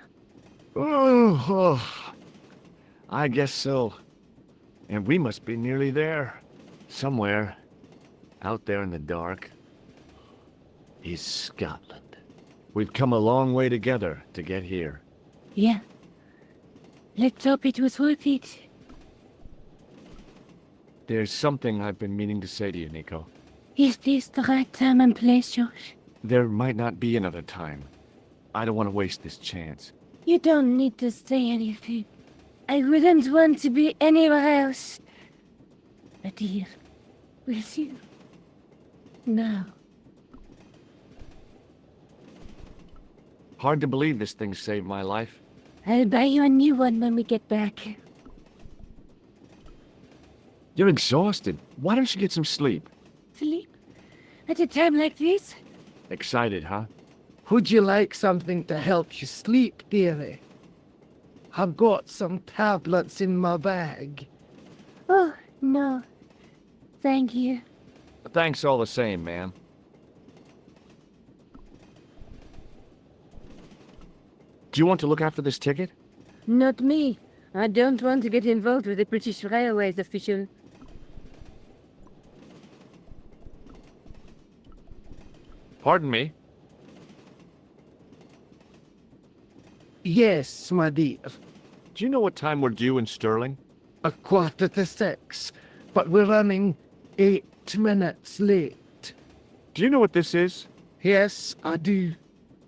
Oh, I guess so. And we must be nearly there. Somewhere, out there in the dark, is Scotland. We've come a long way together to get here. Yeah. Let's hope it was worth it. There's something I've been meaning to say to you, Nico. Is this the right time and place, George? There might not be another time. I don't want to waste this chance. You don't need to say anything. I wouldn't want to be anywhere else. But here, with you. No. Hard to believe this thing saved my life. I'll buy you a new one when we get back. You're exhausted. Why don't you get some sleep? Sleep? At a time like this? Excited, huh? Would you like something to help you sleep, dearie? I've got some tablets in my bag. Oh, no. Thank you. Thanks all the same, man. Do you want to look after this ticket? Not me. I don't want to get involved with the British Railways official. Pardon me? Yes, my dear. Do you know what time we're due in Stirling? 6:15, but we're running 8 minutes late. Do you know what this is? Yes, I do.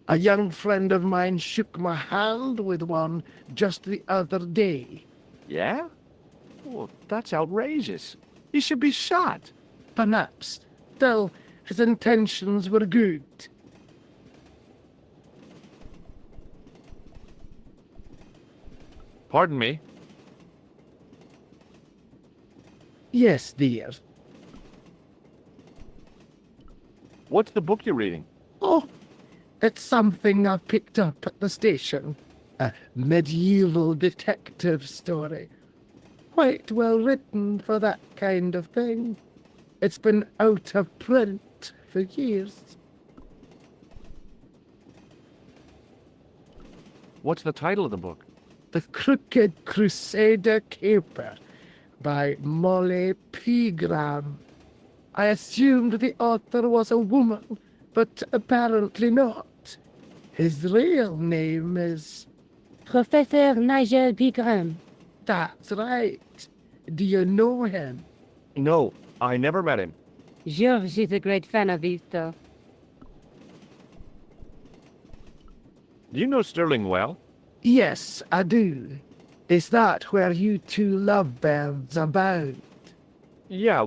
A young friend of mine shook my hand with one just the other day. Yeah? Well, that's outrageous. He should be shot. Perhaps. Still, his intentions were good. Pardon me? Yes, dear. What's the book you're reading? Oh, it's something I picked up at the station. A medieval detective story. Quite well written for that kind of thing. It's been out of print for years. What's the title of the book? The Crooked Crusader Caper by Molly Pegram. I assumed the author was a woman, but apparently not. His real name is... Professor Nigel Pegram. That's right. Do you know him? No, I never met him. George is a great fan of these, though. Do you know Stirling well? Yes, I do. Is that where you two lovebirds abound? Yeah,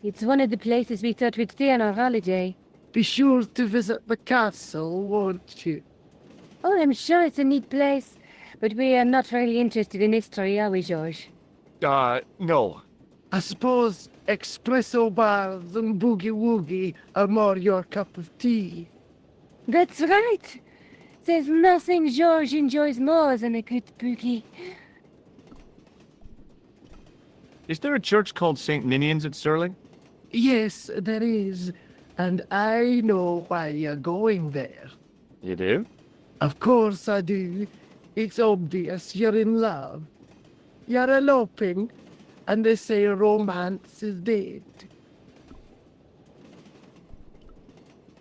It's one of the places we thought we'd stay on our holiday. Be sure to visit the castle, won't you? Oh, I'm sure it's a neat place, but we are not really interested in history, are we, George? No. I suppose espresso bars and boogie-woogie are more your cup of tea. That's right. There's nothing George enjoys more than a good boogie. Is there a church called St. Ninian's at Stirling? Yes, there is, and I know why you're going there. You do? Of course I do. It's obvious you're in love. You're eloping, and they say romance is dead.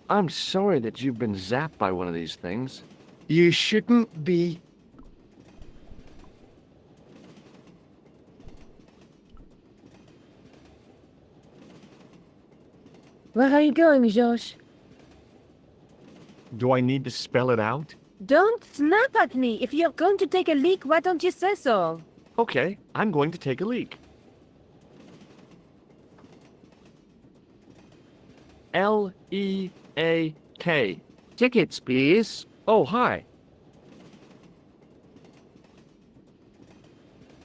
I'm sorry that you've been zapped by one of these things. You shouldn't be. Where are you going, George? Do I need to spell it out? Don't snap at me. If you're going to take a leak, why don't you say so? Okay, I'm going to take a leak. L-E-A-K. Tickets, please. Oh, hi.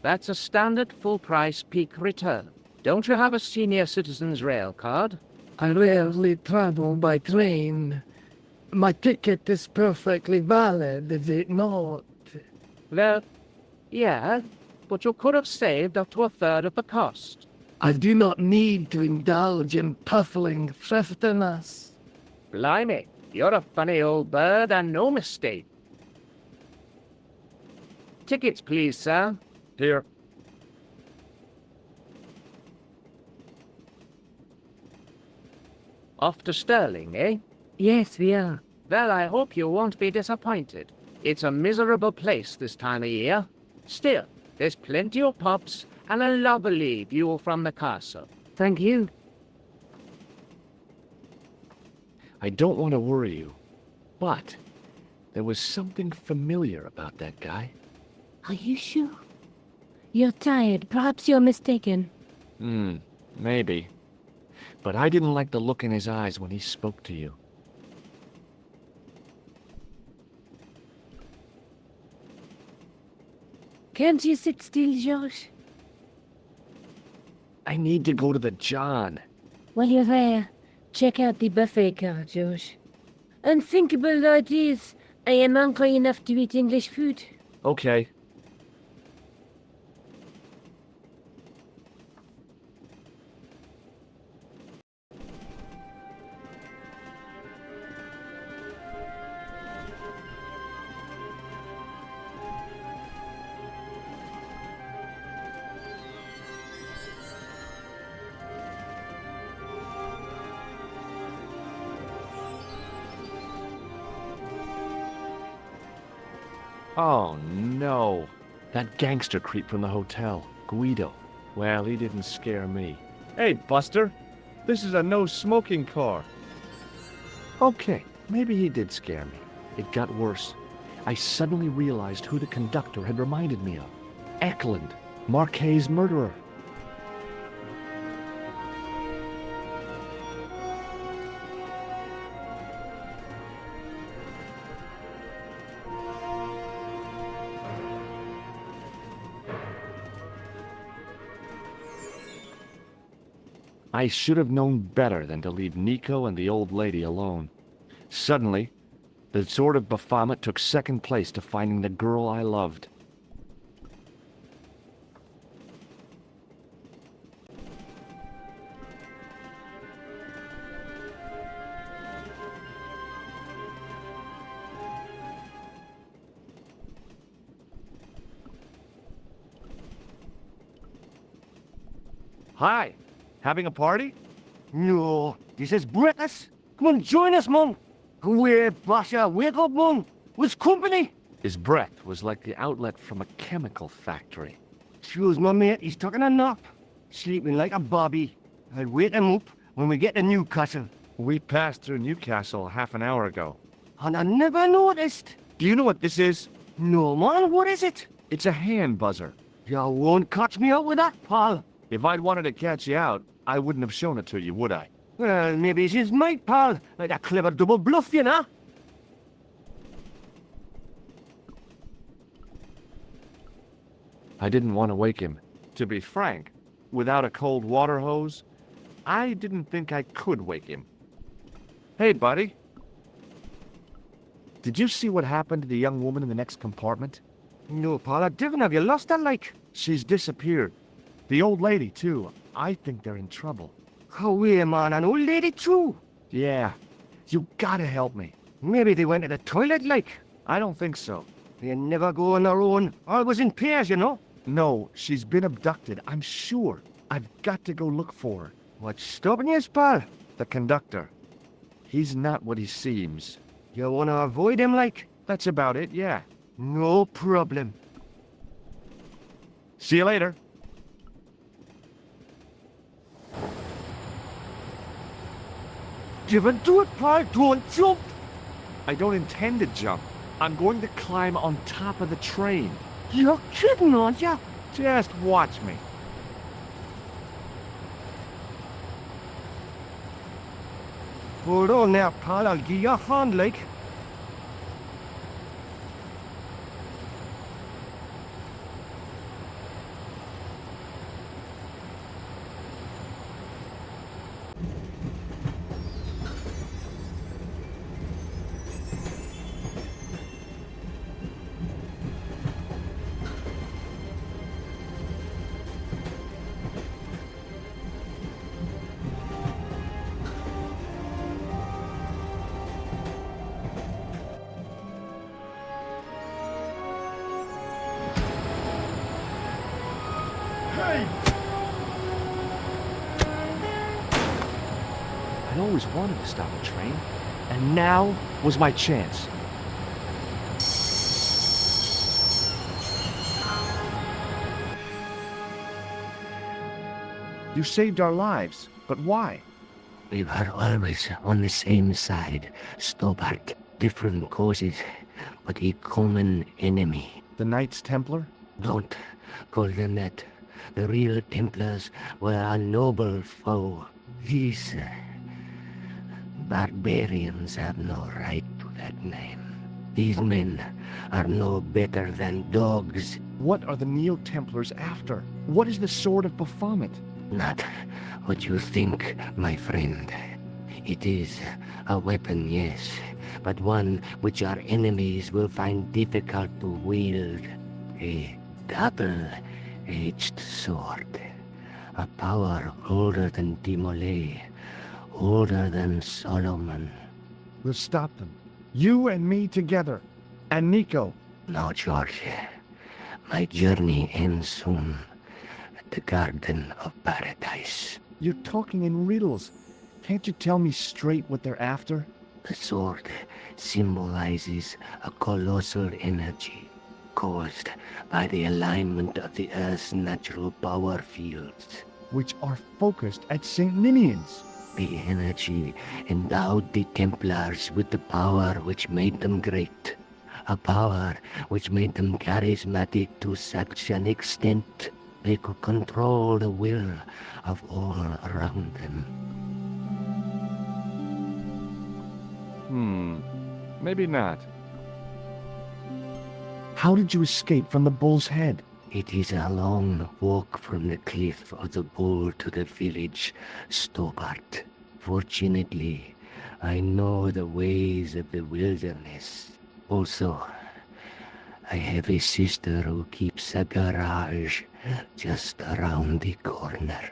That's a standard full-price peak return. Don't you have a senior citizen's rail card? I rarely travel by train. My ticket is perfectly valid, is it not? Well, yeah, but you could have saved up to a third of the cost. I do not need to indulge in puffling thriftiness. Blimey, you're a funny old bird and no mistake. Tickets, please, sir. Here. Off to Stirling, eh? Yes, we are. Well, I hope you won't be disappointed. It's a miserable place this time of year. Still, there's plenty of pubs and a lovely view from the castle. Thank you. I don't want to worry you, but there was something familiar about that guy. Are you sure? You're tired. Perhaps you're mistaken. Maybe. but I didn't like the look in his eyes when he spoke to you. Can't you sit still, George? I need to go to the John. While you're there, check out the buffet car, George. Unthinkable though it is, I am hungry enough to eat English food. Okay. Oh, no. That gangster creep from the hotel, Guido. Well, he didn't scare me. Hey, Buster. This is a no-smoking car. Okay, maybe he did scare me. It got worse. I suddenly realized who the conductor had reminded me of. Eklund, Marquet's murderer. I should have known better than to leave Nico and the old lady alone. Suddenly, the Sword of Baphomet took second place to finding the girl I loved. Hi. Having a party? No, this is breakfast. Come on, join us, man. Where, Basha, wake up, man. What's company? His breath was like the outlet from a chemical factory. Choose my mate, he's taking a nap. Sleeping like a bobby. I'll wake him up when we get to Newcastle. We passed through Newcastle half an hour ago. And I never noticed. Do you know what this is? No, man, what is it? It's a hand buzzer. You won't catch me out with that, pal. If I'd wanted to catch you out, I wouldn't have shown it to you, would I? Well, maybe she's my pal. Like a clever double bluff, you know? I didn't want to wake him. To be frank, without a cold water hose, I didn't think I could wake him. Hey, buddy. Did you see what happened to the young woman in the next compartment? No, pal, I didn't. Have you lost her, like? She's disappeared. The old lady, too. I think they're in trouble. Away, man, an old lady, too. Yeah. You gotta help me. Maybe they went to the toilet, like. I don't think so. They never go on their own. Always in pairs, you know? No, she's been abducted, I'm sure. I've got to go look for her. What's stopping you, pal? The conductor. He's not what he seems. You want to avoid him, like? That's about it, yeah. No problem. See you later. Give it to it, pal. Don't jump. I don't intend to jump. I'm going to climb on top of the train. You're kidding, aren't you? Just watch me. Hold on now, pal. I'll give you a hand, like. I'd always wanted to stop a train, and now was my chance. You saved our lives, but why? We were always on the same side, stubborn, different causes, but a common enemy. The Knights Templar? Don't call them that. The real Templars were a noble foe. These barbarians have no right to that name. These men are no better than dogs. What are the Neo-Templars after? What is the Sword of Baphomet? Not what you think, my friend. It is a weapon, yes, but one which our enemies will find difficult to wield. A double-edged sword. A power older than Timolay, older than Solomon. We'll stop them. You and me together. And Nico. No, George. My journey ends soon at the Garden of Paradise. You're talking in riddles. Can't you tell me straight what they're after? The sword symbolizes a colossal energy caused by the alignment of the Earth's natural power fields. Which are focused at St. Ninian's. The energy endowed the Templars with the power which made them great. A power which made them charismatic to such an extent they could control the will of all around them. Maybe not. How did you escape from the bull's head? It is a long walk from the cliff of the bull to the village Stobart. Fortunately, I know the ways of the wilderness. Also, I have a sister who keeps a garage just around the corner.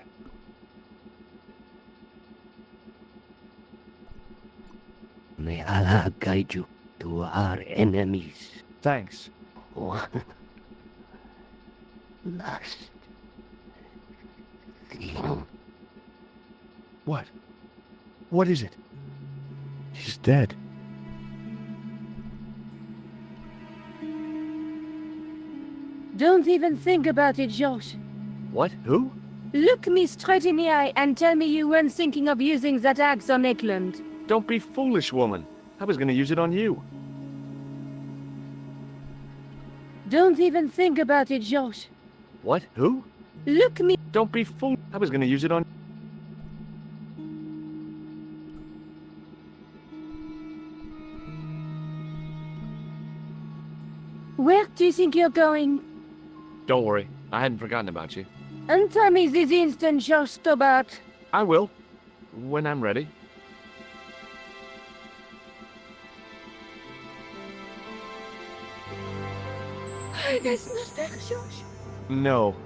May Allah guide you to our enemies. Thanks. One last thing. What? What is it? He's dead. Don't even think about it, George. What? Who? Look me straight in the eye and tell me you weren't thinking of using that axe on Eklund. Don't be foolish, woman. I was gonna use it on you. Don't even think about it, George. What? Who? Look me. Don't be fool. I was gonna use it on... Where do you think you're going? Don't worry. I hadn't forgotten about you. And tell me this instant, George Stobart. I will. When I'm ready. That's not fair, George. No.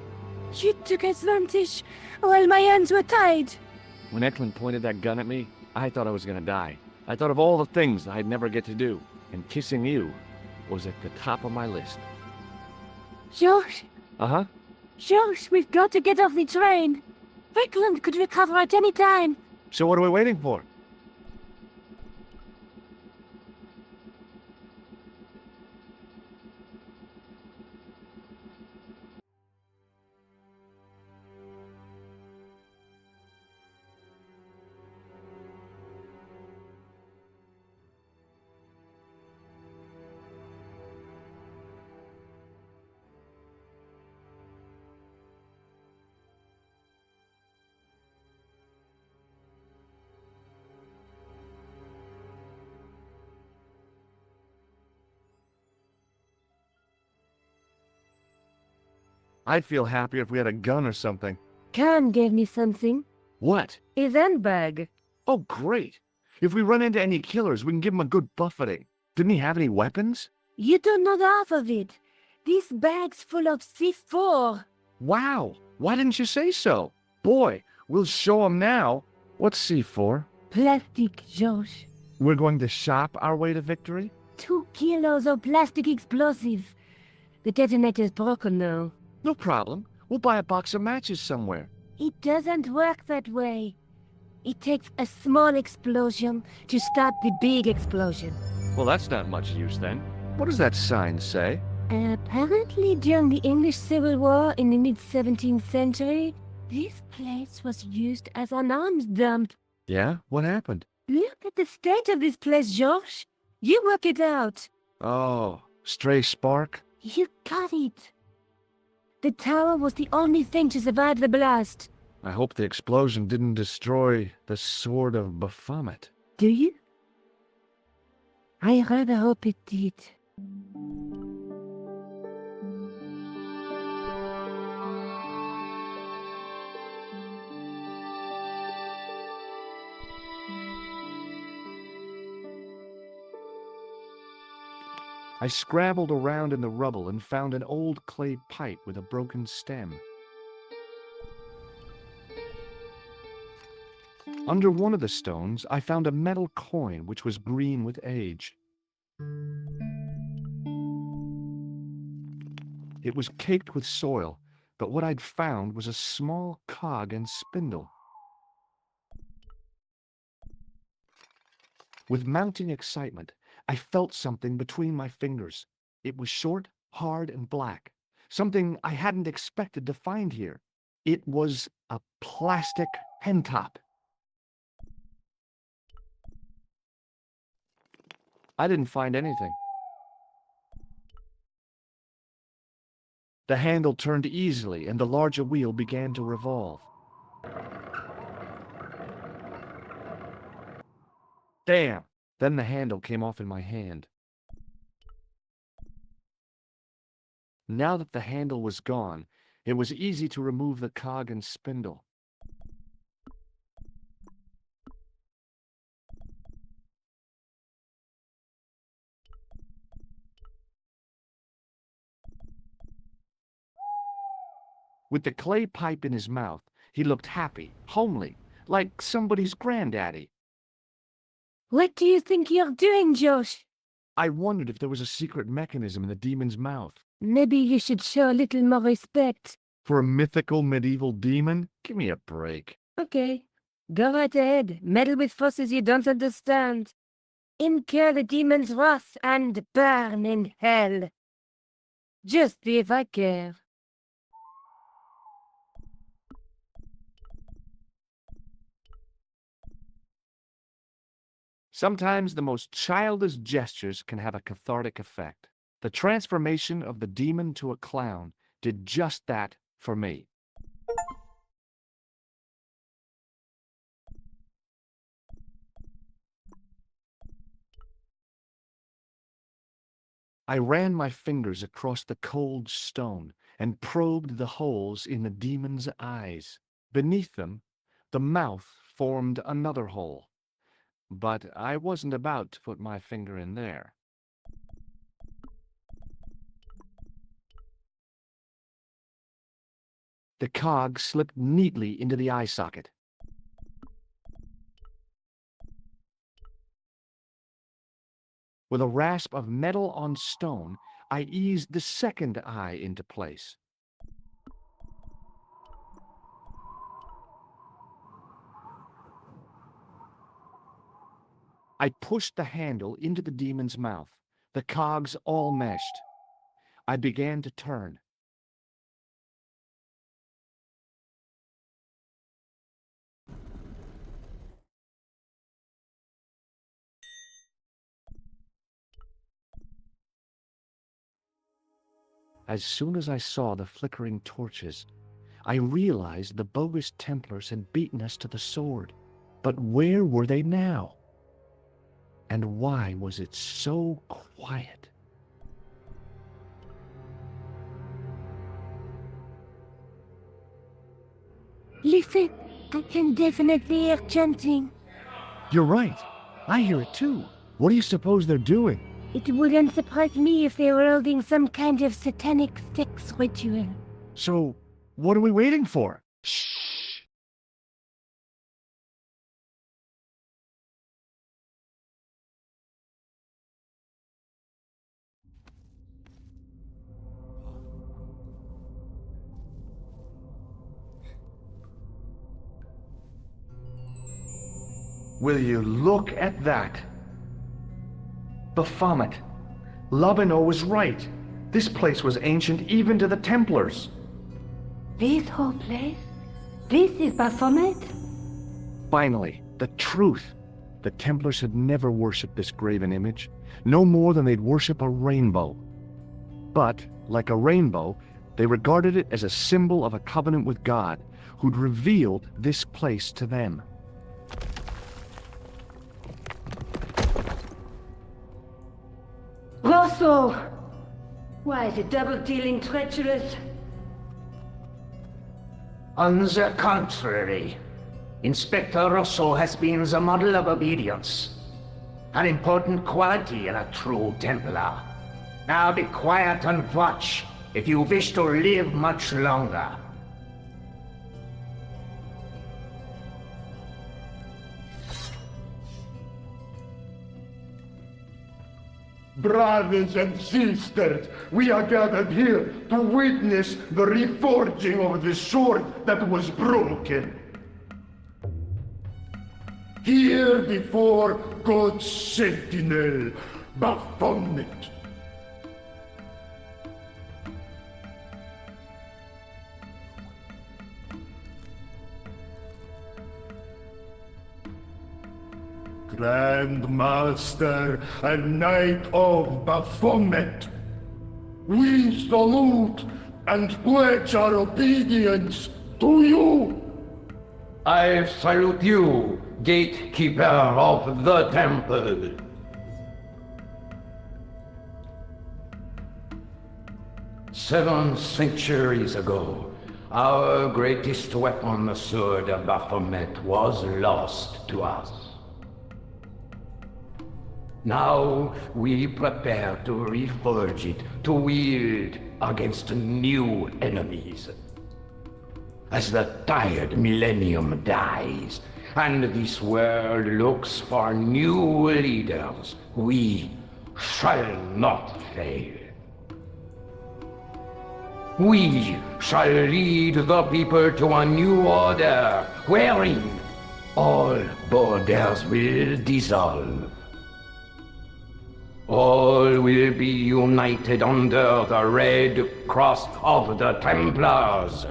You took advantage while my hands were tied. When Eklund pointed that gun at me, I thought I was gonna die. I thought of all the things I'd never get to do, and kissing you was at the top of my list. George, Uh-huh. George, we've got to get off the train. Eklund could recover at any time. So what are we waiting for? I'd feel happier if we had a gun or something. Khan gave me something. What? A handbag. Oh, great. If we run into any killers, we can give them a good buffeting. Didn't he have any weapons? You don't know the half of it. This bag's full of C4. Wow. Why didn't you say so? Boy, we'll show them now. What's C4? Plastic, George. We're going to shop our way to victory? 2 kilos of plastic explosive. The detonator's broken now. No problem. We'll buy a box of matches somewhere. It doesn't work that way. It takes a small explosion to start the big explosion. Well, that's not much use then. What does that sign say? Apparently, during the English Civil War in the mid-17th century, this place was used as an arms dump. Yeah? What happened? Look at the state of this place, George. You work it out. Oh, stray spark? You got it. The tower was the only thing to survive the blast. I hope the explosion didn't destroy the Sword of Baphomet. Do you? I rather hope it did. I scrabbled around in the rubble and found an old clay pipe with a broken stem. Under one of the stones, I found a metal coin which was green with age. It was caked with soil, but what I'd found was a small cog and spindle. With mounting excitement, I felt something between my fingers. It was short, hard, and black, something I hadn't expected to find here. It was a plastic pentop. I didn't find anything. The handle turned easily, and the larger wheel began to revolve. Damn! Then the handle came off in my hand. Now that the handle was gone, it was easy to remove the cog and spindle. With the clay pipe in his mouth, he looked happy, homely, like somebody's granddaddy. What do you think you're doing, Josh? I wondered if there was a secret mechanism in the demon's mouth. Maybe you should show a little more respect. For a mythical medieval demon? Give me a break. Okay, go right ahead. Meddle with forces you don't understand. Incur the demon's wrath and burn in hell. Just see if I care. Sometimes the most childish gestures can have a cathartic effect. The transformation of the demon to a clown did just that for me. I ran my fingers across the cold stone and probed the holes in the demon's eyes. Beneath them, the mouth formed another hole. But I wasn't about to put my finger in there. The cog slipped neatly into the eye socket. With a rasp of metal on stone, I eased the second eye into place. I pushed the handle into the demon's mouth. The cogs all meshed. I began to turn. As soon as I saw the flickering torches, I realized the bogus Templars had beaten us to the sword. But where were they now? And why was it so quiet? Listen, I can definitely hear chanting. You're right. I hear it too. What do you suppose they're doing? It wouldn't surprise me if they were holding some kind of satanic sex ritual. So, what are we waiting for? Shh! Will you look at that? Baphomet. Lobino was right. This place was ancient even to the Templars. This whole place? This is Baphomet? Finally, the truth. The Templars had never worshipped this graven image, no more than they'd worship a rainbow. But, like a rainbow, they regarded it as a symbol of a covenant with God, who'd revealed this place to them. Rosso! Why the double-dealing treacherous? On the contrary, Inspector Rosso has been the model of obedience. An important quality in a true Templar. Now be quiet and watch if you wish to live much longer. Brothers and sisters, we are gathered here to witness the reforging of the sword that was broken. Here before God's sentinel, Baphomet. Grand Master and Knight of Baphomet, we salute and pledge our obedience to you. I salute you, gatekeeper of the temple. Seven centuries ago, our greatest weapon, the sword of Baphomet, was lost to us. Now we prepare to reforge it, to wield against new enemies. As the tired millennium dies, and this world looks for new leaders, we shall not fail. We shall lead the people to a new order, wherein all borders will dissolve. All will be united under the red cross of the Templars.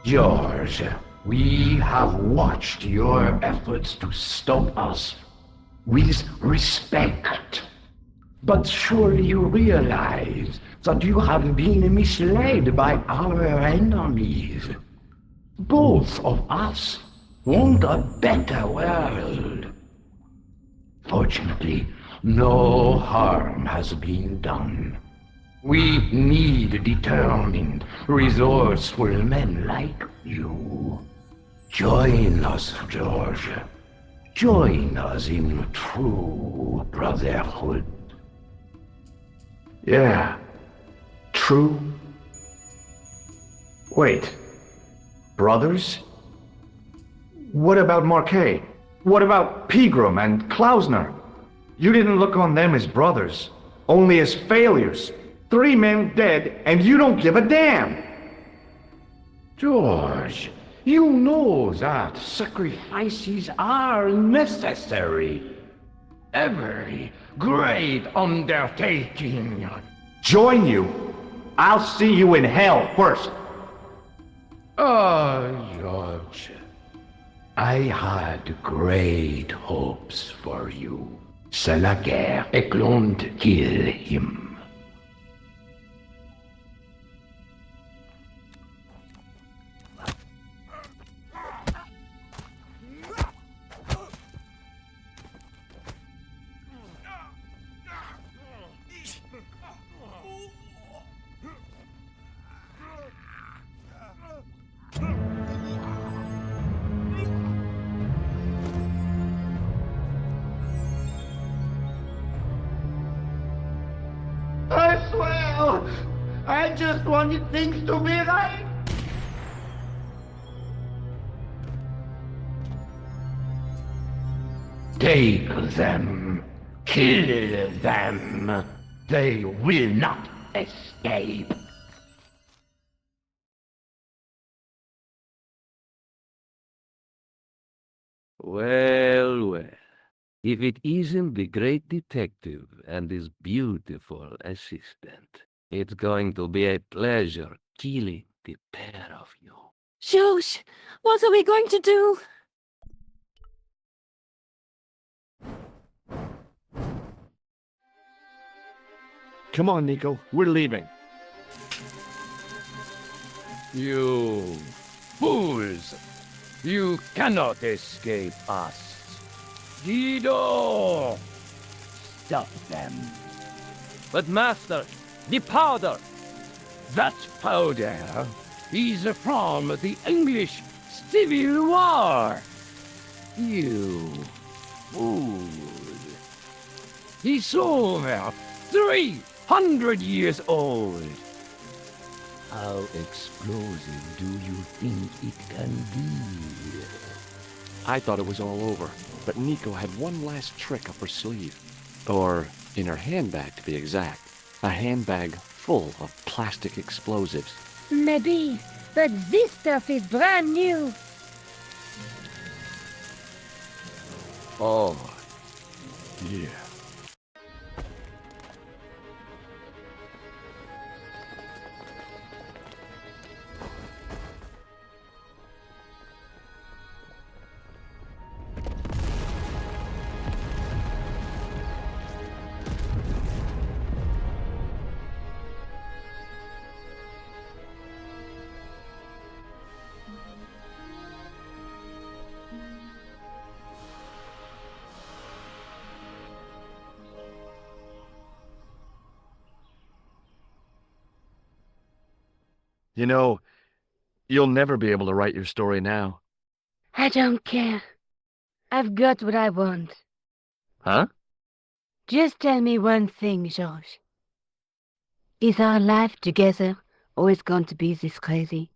George, we have watched your efforts to stop us with respect. But surely you realize that you have been misled by our enemies. Both of us want a better world. Fortunately, no harm has been done. We need determined, resourceful men like you. Join us, George. Join us in true brotherhood. Yeah. True. Wait. Brothers? What about Marquet? What about Pegram and Klausner? You didn't look on them as brothers, only as failures. 3 men dead, and you don't give a damn! George, you know that sacrifices are necessary. Every great undertaking. Join you? I'll see you in hell first! George, I had great hopes for you. C'est la guerre, et l'on kill him. I swear! I just wanted things to be right! Take them. Kill them. They will not escape. Well, well. If it isn't the great detective and his beautiful assistant, it's going to be a pleasure killing the pair of you. George, what are we going to do? Come on, Nico. We're leaving. You fools! You cannot escape us. Guido! Stop them. But master, the powder! That powder is from the English Civil War. You fool. It's over 300 years old. How explosive do you think it can be? I thought it was all over, but Nico had one last trick up her sleeve. Or in her handbag, to be exact. A handbag full of plastic explosives. Maybe, but this stuff is brand new. Oh, yeah. You know, you'll never be able to write your story now. I don't care. I've got what I want. Huh? Just tell me one thing, Georges. Is our life together always going to be this crazy?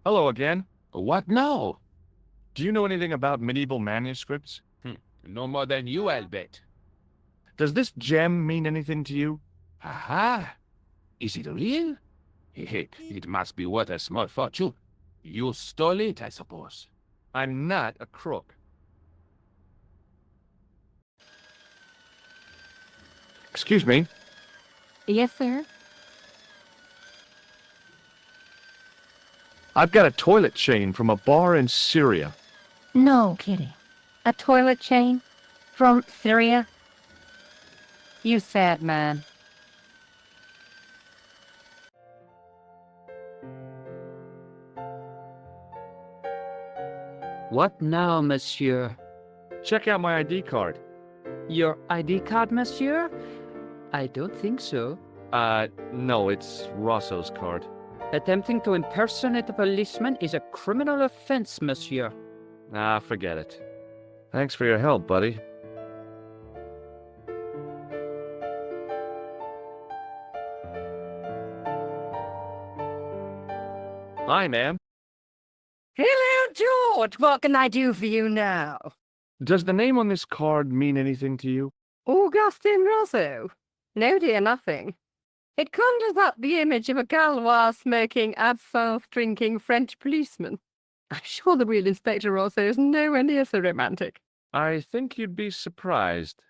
Hello again. What now? Do you know anything about medieval manuscripts? No more than you, I'll bet. Does this gem mean anything to you? Aha! Is it real? It must be worth a small fortune. You stole it, I suppose. I'm not a crook. Excuse me. Yes, sir? I've got a toilet chain from a bar in Syria. No kidding. A toilet chain? From Syria? You sad man. What now, monsieur? Check out my ID card. Your ID card, monsieur? I don't think so. No, it's Rosso's card. Attempting to impersonate a policeman is a criminal offense, monsieur. Ah, forget it. Thanks for your help, buddy. Hi, ma'am. Hello, George. What can I do for you now? Does the name on this card mean anything to you? Augustin Rosso? No, dear, nothing. It conjures up the image of a Gaulois smoking, absinthe drinking French policeman. I'm sure the real Inspector Rosso is nowhere near so romantic. I think you'd be surprised.